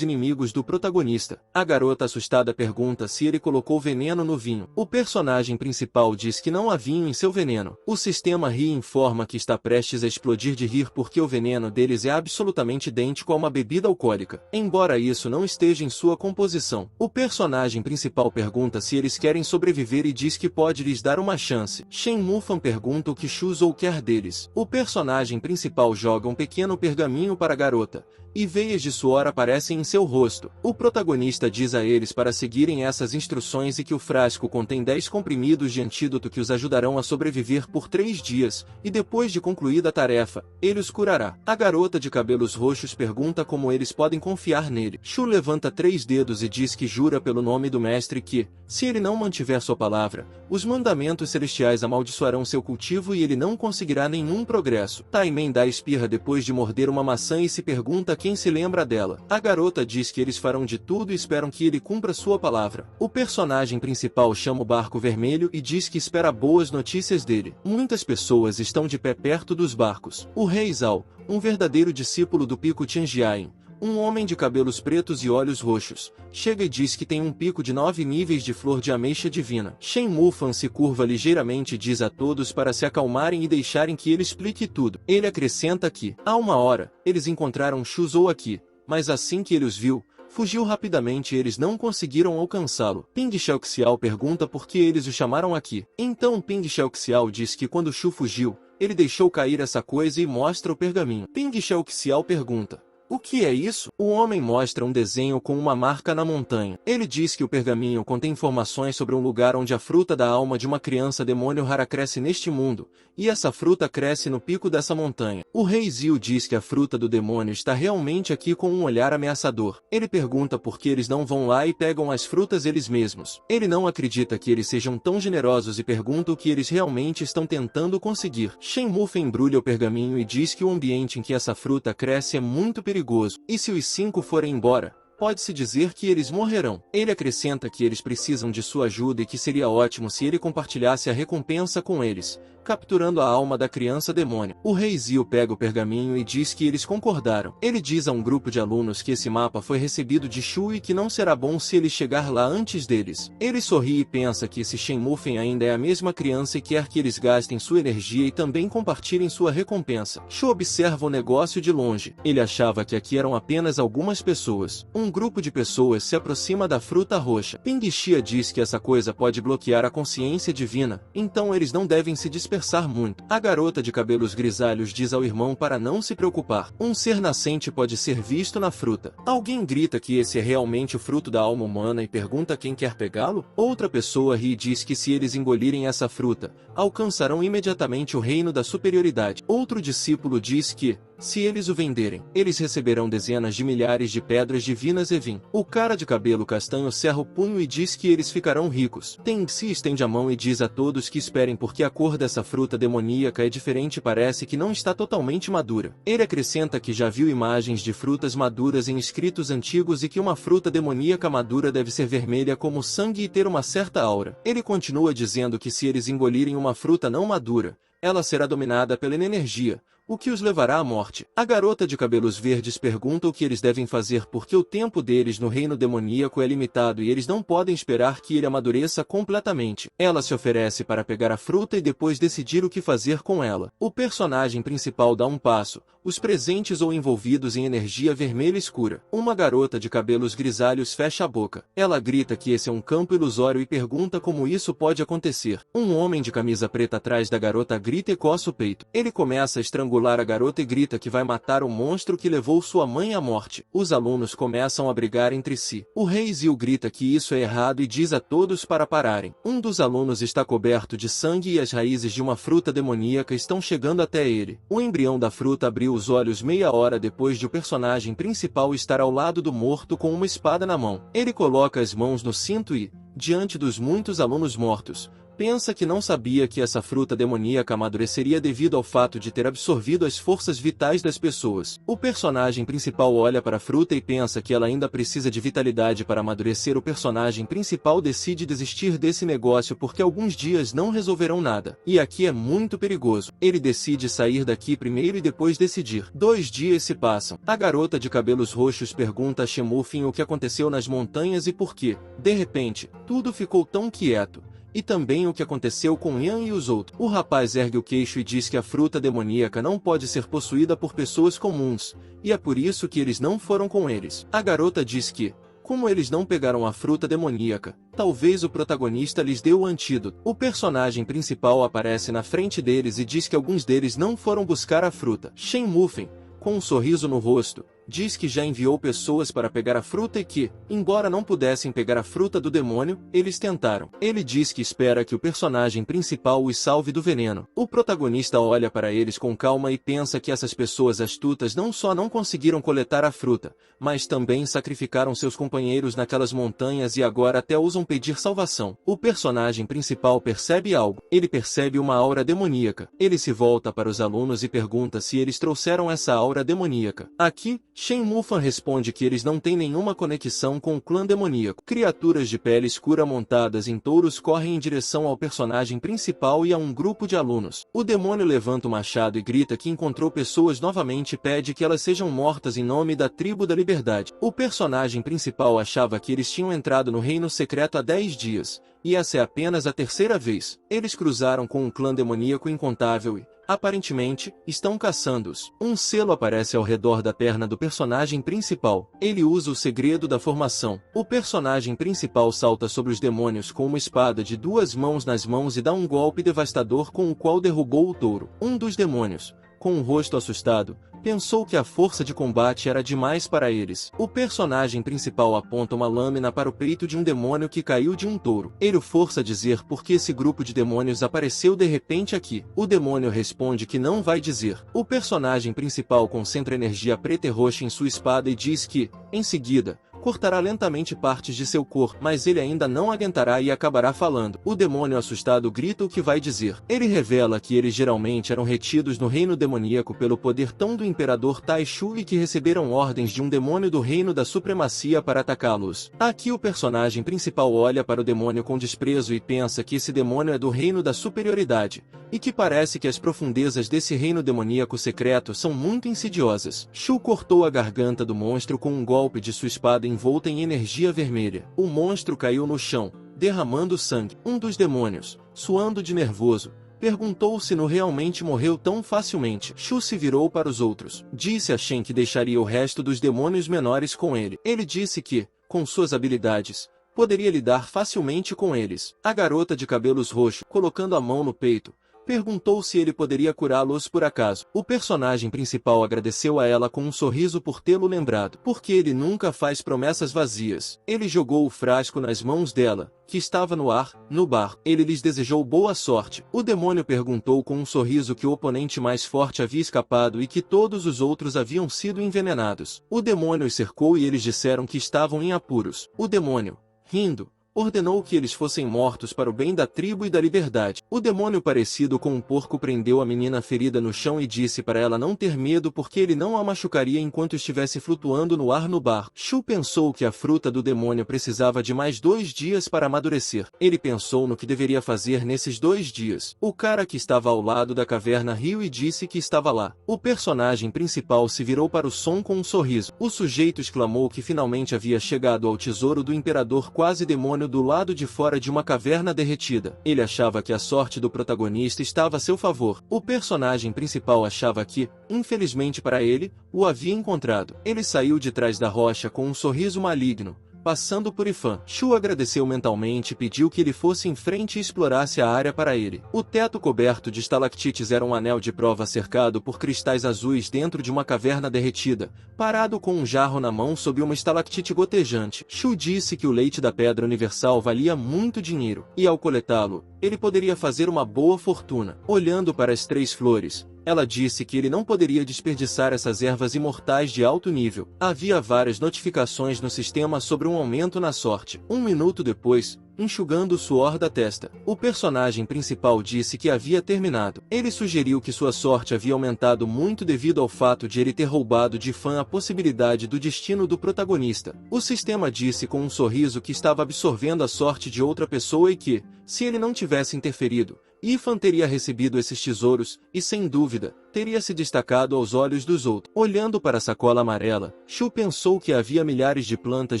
inimigos do protagonista. A garota assustada pergunta se ele colocou veneno no vinho. O personagem principal diz que não há vinho em seu veneno. O sistema ri e informa que está prestes a explodir de rir porque o veneno deles é absolutamente idêntico a uma bebida alcoólica. Embora isso não esteja em sua composição. O personagem principal pergunta se eles querem sobreviver e diz que pode lhes dar uma chance. Shen Mufan pergunta o que Shu Zhou quer deles. O personagem principal joga um pequeno pergaminho para a garota, e veias de suor aparecem em seu rosto. O protagonista diz a eles para seguirem essas instruções e que o frasco contém 10 comprimidos de antídoto que os ajudarão a sobreviver por 3 dias, e depois de concluída a tarefa, ele os curará. A garota de cabelos roxos pergunta como eles podem confiar nele. Shu levanta 3 dedos e diz que jura pelo nome do mestre que, se ele não mantiver sua palavra, os mandamentos celestiais amaldiçoarão seu cultivo e ele não conseguirá nenhum progresso. Taimen dá espirra depois de morder uma maçã e se pergunta quem se lembra dela. A garota diz que eles farão de tudo e esperam que ele cumpra sua palavra. O personagem principal chama o barco vermelho e diz que espera boas notícias dele. Muitas pessoas estão de pé perto dos barcos. O rei Zhao, um verdadeiro discípulo do pico Tianjiayin, um homem de cabelos pretos e olhos roxos, chega e diz que tem um pico de 9 níveis de flor de ameixa divina. Shen Mufan se curva ligeiramente e diz a todos para se acalmarem e deixarem que ele explique tudo. Ele acrescenta que, há uma hora, eles encontraram Shu Zhou aqui, mas assim que ele os viu, fugiu rapidamente e eles não conseguiram alcançá-lo. Ping Xiao pergunta por que eles o chamaram aqui. Então Ping Xiao diz que quando Shu fugiu, ele deixou cair essa coisa e mostra o pergaminho. Ping Xiao pergunta: o que é isso? O homem mostra um desenho com uma marca na montanha. Ele diz que o pergaminho contém informações sobre um lugar onde a fruta da alma de uma criança demônio rara cresce neste mundo, e essa fruta cresce no pico dessa montanha. O rei Zio diz que a fruta do demônio está realmente aqui com um olhar ameaçador. Ele pergunta por que eles não vão lá e pegam as frutas eles mesmos. Ele não acredita que eles sejam tão generosos e pergunta o que eles realmente estão tentando conseguir. Shen Mufan embrulha o pergaminho e diz que o ambiente em que essa fruta cresce é muito perigoso, e se os 5 forem embora, pode-se dizer que eles morrerão. Ele acrescenta que eles precisam de sua ajuda e que seria ótimo se ele compartilhasse a recompensa com eles, capturando a alma da criança demônio. O rei Zio pega o pergaminho e diz que eles concordaram. Ele diz a um grupo de alunos que esse mapa foi recebido de Shu e que não será bom se ele chegar lá antes deles. Ele sorri e pensa que esse Shen Mufeng ainda é a mesma criança e quer que eles gastem sua energia e também compartilhem sua recompensa. Shu observa o negócio de longe. Ele achava que aqui eram apenas algumas pessoas. Um grupo de pessoas se aproxima da fruta roxa. Ping Xia diz que essa coisa pode bloquear a consciência divina, então eles não devem se dispersar muito. A garota de cabelos grisalhos diz ao irmão para não se preocupar. Um ser nascente pode ser visto na fruta. Alguém grita que esse é realmente o fruto da alma humana e pergunta quem quer pegá-lo? Outra pessoa ri e diz que se eles engolirem essa fruta, alcançarão imediatamente o reino da superioridade. Outro discípulo diz que, se eles o venderem, eles receberão dezenas de milhares de pedras divinas e vinho. O cara de cabelo castanho cerra o punho e diz que eles ficarão ricos. Teng Se estende a mão e diz a todos que esperem porque a cor dessa fruta demoníaca é diferente e parece que não está totalmente madura. Ele acrescenta que já viu imagens de frutas maduras em escritos antigos e que uma fruta demoníaca madura deve ser vermelha como sangue e ter uma certa aura. Ele continua dizendo que se eles engolirem uma fruta não madura, ela será dominada pela energia, o que os levará à morte. A garota de cabelos verdes pergunta o que eles devem fazer porque o tempo deles no reino demoníaco é limitado e eles não podem esperar que ele amadureça completamente. Ela se oferece para pegar a fruta e depois decidir o que fazer com ela. O personagem principal dá um passo, os presentes ou envolvidos em energia vermelha escura. Uma garota de cabelos grisalhos fecha a boca. Ela grita que esse é um campo ilusório e pergunta como isso pode acontecer. Um homem de camisa preta atrás da garota grita e coça o peito. Ele começa a estrangular a garota e grita que vai matar o monstro que levou sua mãe à morte. Os alunos começam a brigar entre si. O rei Zio grita que isso é errado e diz a todos para pararem. Um dos alunos está coberto de sangue e as raízes de uma fruta demoníaca estão chegando até ele. O embrião da fruta abriu os olhos meia hora depois de o personagem principal estar ao lado do morto com uma espada na mão. Ele coloca as mãos no cinto e, diante dos muitos alunos mortos, pensa que não sabia que essa fruta demoníaca amadureceria devido ao fato de ter absorvido as forças vitais das pessoas. O personagem principal olha para a fruta e pensa que ela ainda precisa de vitalidade para amadurecer. O personagem principal decide desistir desse negócio porque alguns dias não resolverão nada. E aqui é muito perigoso. Ele decide sair daqui primeiro e depois decidir. 2 dias se passam. A garota de cabelos roxos pergunta a Shen Mufeng o que aconteceu nas montanhas e por que, de repente, tudo ficou tão quieto. E também o que aconteceu com Yan e os outros. O rapaz ergue o queixo e diz que a fruta demoníaca não pode ser possuída por pessoas comuns, e é por isso que eles não foram com eles. A garota diz que, como eles não pegaram a fruta demoníaca, talvez o protagonista lhes deu o antídoto. O personagem principal aparece na frente deles e diz que alguns deles não foram buscar a fruta. Shen Mufeng, com um sorriso no rosto, diz que já enviou pessoas para pegar a fruta e que, embora não pudessem pegar a fruta do demônio, eles tentaram. Ele diz que espera que o personagem principal os salve do veneno. O protagonista olha para eles com calma e pensa que essas pessoas astutas não só não conseguiram coletar a fruta, mas também sacrificaram seus companheiros naquelas montanhas e agora até ousam pedir salvação. O personagem principal percebe algo. Ele percebe uma aura demoníaca. Ele se volta para os alunos e pergunta se eles trouxeram essa aura demoníaca. Aqui, Shen Mufeng responde que eles não têm nenhuma conexão com o clã demoníaco. Criaturas de pele escura montadas em touros correm em direção ao personagem principal e a um grupo de alunos. O demônio levanta o machado e grita que encontrou pessoas novamente e pede que elas sejam mortas em nome da tribo da liberdade. O personagem principal achava que eles tinham entrado no reino secreto há 10 dias, e essa é apenas a 3ª vez. Eles cruzaram com um clã demoníaco incontável e, aparentemente, estão caçando-os. Um selo aparece ao redor da perna do personagem principal. Ele usa o segredo da formação. O personagem principal salta sobre os demônios com uma espada de 2 mãos nas mãos e dá um golpe devastador com o qual derrubou o touro. Um dos demônios, com um rosto assustado, pensou que a força de combate era demais para eles. O personagem principal aponta uma lâmina para o peito de um demônio que caiu de um touro. Ele o força a dizer por que esse grupo de demônios apareceu de repente aqui. O demônio responde que não vai dizer. O personagem principal concentra energia preta e roxa em sua espada e diz que, em seguida, cortará lentamente partes de seu corpo, mas ele ainda não aguentará e acabará falando. O demônio assustado grita o que vai dizer. Ele revela que eles geralmente eram retidos no reino demoníaco pelo poder tão do imperador Taishu e que receberam ordens de um demônio do reino da supremacia para atacá-los. Aqui o personagem principal olha para o demônio com desprezo e pensa que esse demônio é do reino da superioridade, e que parece que as profundezas desse reino demoníaco secreto são muito insidiosas. Shu cortou a garganta do monstro com um golpe de sua espada envolta em energia vermelha. O monstro caiu no chão, derramando sangue. Um dos demônios, suando de nervoso, perguntou se no realmente morreu tão facilmente. Shu se virou para os outros. Disse a Shen que deixaria o resto dos demônios menores com ele. Ele disse que, com suas habilidades, poderia lidar facilmente com eles. A garota de cabelos roxos, colocando a mão no peito, perguntou se ele poderia curá-los por acaso. O personagem principal agradeceu a ela com um sorriso por tê-lo lembrado, porque ele nunca faz promessas vazias. Ele jogou o frasco nas mãos dela, que estava no ar, no bar. Ele lhes desejou boa sorte. O demônio perguntou com um sorriso que o oponente mais forte havia escapado e que todos os outros haviam sido envenenados. O demônio os cercou e eles disseram que estavam em apuros. O demônio, rindo, ordenou que eles fossem mortos para o bem da tribo e da liberdade. O demônio parecido com um porco prendeu a menina ferida no chão e disse para ela não ter medo porque ele não a machucaria enquanto estivesse flutuando no ar no bar. Shu pensou que a fruta do demônio precisava de mais 2 dias para amadurecer. Ele pensou no que deveria fazer nesses 2 dias. O cara que estava ao lado da caverna riu e disse que estava lá. O personagem principal se virou para o som com um sorriso. O sujeito exclamou que finalmente havia chegado ao tesouro do imperador quase demônio do lado de fora de uma caverna derretida. Ele achava que a sorte do protagonista estava a seu favor. O personagem principal achava que, infelizmente para ele, o havia encontrado. Ele saiu de trás da rocha com um sorriso maligno, passando por Ifan. Shu agradeceu mentalmente e pediu que ele fosse em frente e explorasse a área para ele. O teto coberto de estalactites era um anel de prova cercado por cristais azuis dentro de uma caverna derretida, parado com um jarro na mão sob uma estalactite gotejante. Shu disse que o leite da Pedra Universal valia muito dinheiro, e ao coletá-lo, ele poderia fazer uma boa fortuna. Olhando para as 3 flores, ela disse que ele não poderia desperdiçar essas ervas imortais de alto nível. Havia várias notificações no sistema sobre um aumento na sorte. 1 minuto depois, enxugando o suor da testa, o personagem principal disse que havia terminado. Ele sugeriu que sua sorte havia aumentado muito devido ao fato de ele ter roubado de Fan a possibilidade do destino do protagonista. O sistema disse com um sorriso que estava absorvendo a sorte de outra pessoa e que, se ele não tivesse interferido, Ifan teria recebido esses tesouros, e sem dúvida, teria se destacado aos olhos dos outros. Olhando para a sacola amarela, Shu pensou que havia milhares de plantas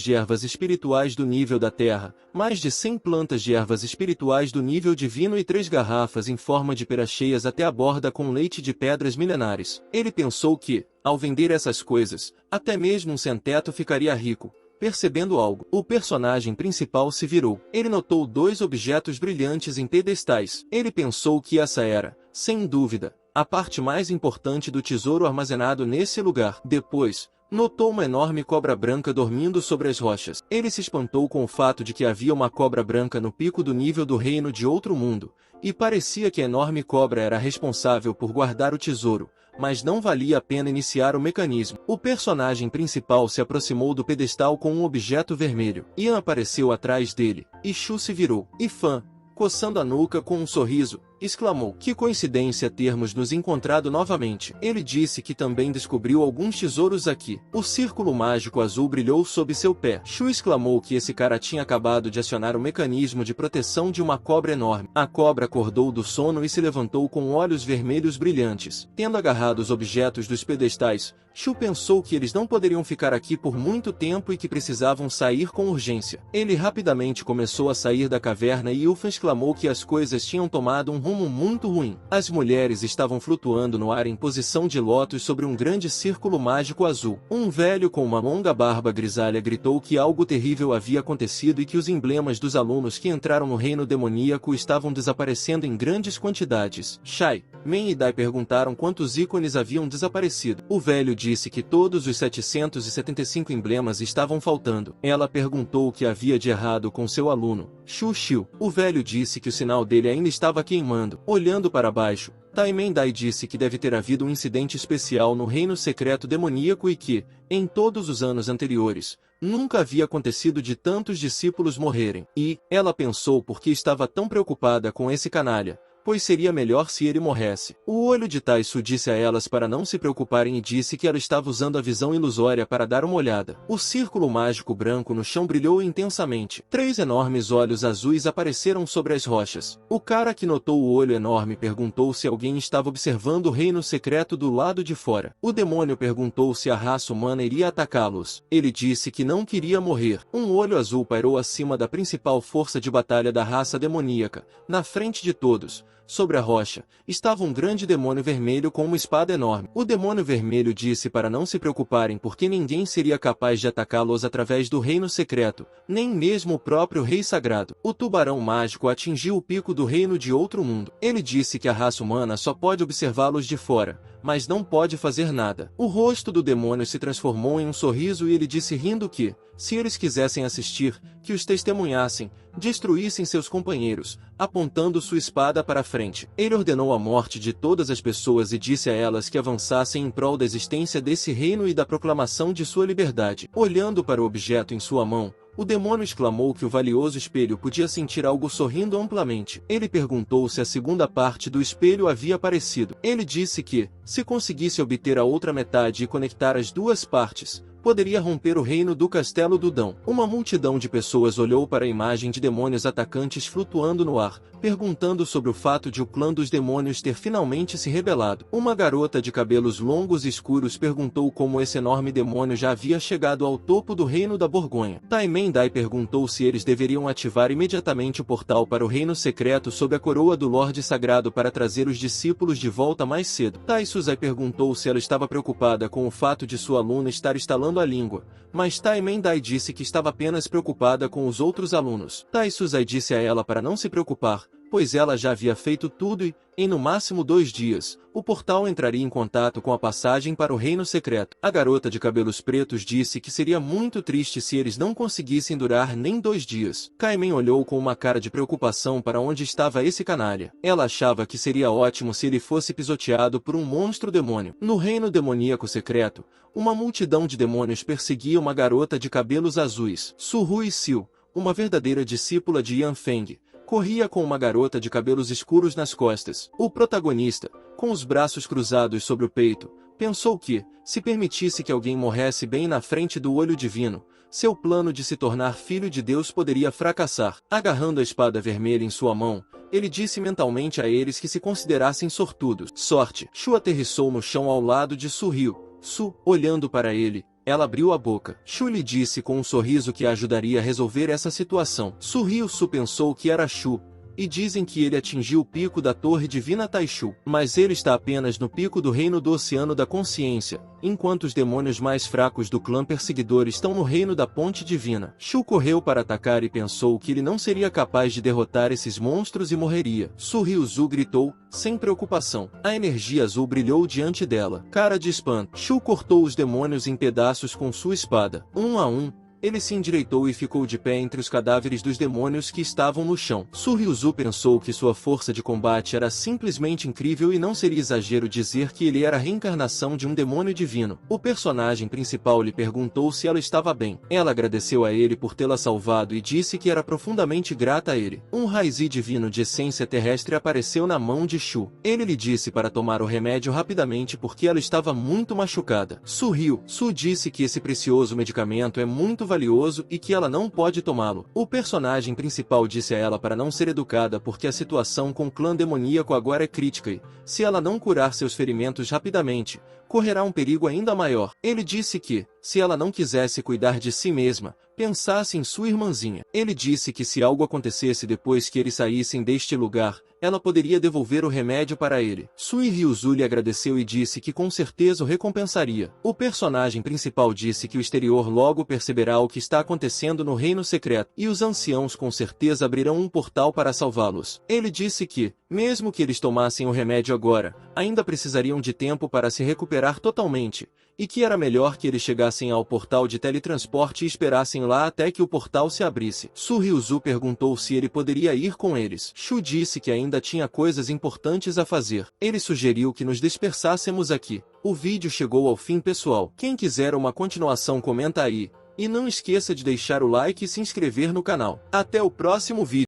de ervas espirituais do nível da terra, mais de 100 plantas de ervas espirituais do nível divino e 3 garrafas em forma de pera cheias até a borda com leite de pedras milenares. Ele pensou que, ao vender essas coisas, até mesmo um sem-teto ficaria rico. Percebendo algo, o personagem principal se virou. Ele notou 2 objetos brilhantes em pedestais. Ele pensou que essa era, sem dúvida, a parte mais importante do tesouro armazenado nesse lugar. Depois, notou uma enorme cobra branca dormindo sobre as rochas. Ele se espantou com o fato de que havia uma cobra branca no pico do nível do reino de outro mundo, e parecia que a enorme cobra era responsável por guardar o tesouro, mas não valia a pena iniciar o mecanismo. O personagem principal se aproximou do pedestal com um objeto vermelho. Ian apareceu atrás dele, e Shu se virou. Ifan, coçando a nuca com um sorriso, exclamou: que coincidência termos nos encontrado novamente. Ele disse que também descobriu alguns tesouros aqui. O círculo mágico azul brilhou sob seu pé. Shu exclamou que esse cara tinha acabado de acionar o mecanismo de proteção de uma cobra enorme. A cobra acordou do sono e se levantou com olhos vermelhos brilhantes. Tendo agarrado os objetos dos pedestais, Shu pensou que eles não poderiam ficar aqui por muito tempo e que precisavam sair com urgência. Ele rapidamente começou a sair da caverna e Ilfan exclamou que as coisas tinham tomado um rumo muito ruim. As mulheres estavam flutuando no ar em posição de lótus sobre um grande círculo mágico azul. Um velho com uma longa barba grisalha gritou que algo terrível havia acontecido e que os emblemas dos alunos que entraram no reino demoníaco estavam desaparecendo em grandes quantidades. Shai, Men e Dai perguntaram quantos ícones haviam desaparecido. O velho disse que todos os 775 emblemas estavam faltando. Ela perguntou o que havia de errado com seu aluno, Shu Xiu. O velho disse que o sinal dele ainda estava queimando. Olhando para baixo, Taimen Dai disse que deve ter havido um incidente especial no reino secreto demoníaco e que, em todos os anos anteriores, Nunca havia acontecido de tantos discípulos morrerem. E, ela pensou por que estava tão preocupada com esse canalha, pois seria melhor se ele morresse. O olho de Taisu disse a elas para não se preocuparem e disse que ela estava usando a visão ilusória para dar uma olhada. O círculo mágico branco no chão brilhou intensamente. 3 enormes olhos azuis apareceram sobre as rochas. O cara que notou o olho enorme perguntou se alguém estava observando o reino secreto do lado de fora. O demônio perguntou se a raça humana iria atacá-los. Ele disse que não queria morrer. Um olho azul pairou acima da principal força de batalha da raça demoníaca, na frente de todos. Sobre a rocha, estava um grande demônio vermelho com uma espada enorme. O demônio vermelho disse para não se preocuparem porque ninguém seria capaz de atacá-los através do reino secreto, nem mesmo o próprio rei sagrado. O tubarão mágico atingiu o pico do reino de outro mundo. Ele disse que a raça humana só pode observá-los de fora, mas não pode fazer nada. O rosto do demônio se transformou em um sorriso e ele disse rindo que, se eles quisessem assistir, que os testemunhassem, destruíssem seus companheiros, apontando sua espada para a frente. Ele ordenou a morte de todas as pessoas e disse a elas que avançassem em prol da existência desse reino e da proclamação de sua liberdade. Olhando para o objeto em sua mão, o demônio exclamou que o valioso espelho podia sentir algo sorrindo amplamente. Ele perguntou se a segunda parte do espelho havia aparecido. Ele disse que, se conseguisse obter a outra metade e conectar as duas partes, poderia romper o reino do Castelo do Dão. Uma multidão de pessoas olhou para a imagem de demônios atacantes flutuando no ar, perguntando sobre o fato de o clã dos demônios ter finalmente se rebelado. Uma garota de cabelos longos e escuros perguntou como esse enorme demônio já havia chegado ao topo do reino da Borgonha. Taimendai perguntou se eles deveriam ativar imediatamente o portal para o reino secreto sob a coroa do Lorde Sagrado para trazer os discípulos de volta mais cedo. Taisuzai perguntou se ela estava preocupada com o fato de sua aluna estar instalando a língua, mas Taimendai disse que estava apenas preocupada com os outros alunos. Taisuzai disse a ela para não se preocupar, pois ela já havia feito tudo e, em no máximo 2 dias, o portal entraria em contato com a passagem para o reino secreto. A garota de cabelos pretos disse que seria muito triste se eles não conseguissem durar nem 2 dias. Kaimen olhou com uma cara de preocupação para onde estava esse canalha. Ela achava que seria ótimo se ele fosse pisoteado por um monstro demônio. No reino demoníaco secreto, uma multidão de demônios perseguia uma garota de cabelos azuis. Su Hui Xiu, uma verdadeira discípula de Yan Feng, corria com uma garota de cabelos escuros nas costas. O protagonista, com os braços cruzados sobre o peito, pensou que, se permitisse que alguém morresse bem na frente do olho divino, seu plano de se tornar filho de Deus poderia fracassar. Agarrando a espada vermelha em sua mão, ele disse mentalmente a eles que se considerassem sortudos. Sorte! Shu aterrissou no chão ao lado de Su Ryu. Su, olhando para ele, ela abriu a boca. Shu lhe disse com um sorriso que a ajudaria a resolver essa situação. Su Ryu Su pensou que era Shu, e dizem que ele atingiu o pico da Torre Divina Taishu. Mas ele está apenas no pico do reino do Oceano da Consciência, enquanto os demônios mais fracos do clã perseguidor estão no reino da Ponte Divina. Shu correu para atacar e pensou que ele não seria capaz de derrotar esses monstros e morreria. Su Ryu-Zu gritou, sem preocupação. A energia azul brilhou diante dela. Cara de espanto. Shu cortou os demônios em pedaços com sua espada. Um a um, ele se endireitou e ficou de pé entre os cadáveres dos demônios que estavam no chão. Su Ryu-Zu pensou que sua força de combate era simplesmente incrível e não seria exagero dizer que ele era a reencarnação de um demônio divino. O personagem principal lhe perguntou se ela estava bem. Ela agradeceu a ele por tê-la salvado e disse que era profundamente grata a ele. Um raizi divino de essência terrestre apareceu na mão de Shu. Ele lhe disse para tomar o remédio rapidamente porque ela estava muito machucada. Su Ryu-Su disse que esse precioso medicamento é muito valioso e que ela não pode tomá-lo. O personagem principal disse a ela para não ser educada porque a situação com o clã demoníaco agora é crítica e, se ela não curar seus ferimentos rapidamente, correrá um perigo ainda maior. Ele disse que, se ela não quisesse cuidar de si mesma, pensasse em sua irmãzinha. Ele disse que se algo acontecesse depois que eles saíssem deste lugar, ela poderia devolver o remédio para ele. Sui Ryu-Zu lhe agradeceu e disse que com certeza o recompensaria. O personagem principal disse que o exterior logo perceberá o que está acontecendo no reino secreto, e os anciãos com certeza abrirão um portal para salvá-los. Ele disse que, mesmo que eles tomassem o remédio agora, ainda precisariam de tempo para se recuperar totalmente, e que era melhor que eles chegassem ao portal de teletransporte e esperassem lá até que o portal se abrisse. Su Ryu-Zu perguntou se ele poderia ir com eles. Shu disse que ainda tinha coisas importantes a fazer. Ele sugeriu que nos dispersássemos aqui. O vídeo chegou ao fim, pessoal. Quem quiser uma continuação comenta aí. E não esqueça de deixar o like e se inscrever no canal. Até o próximo vídeo.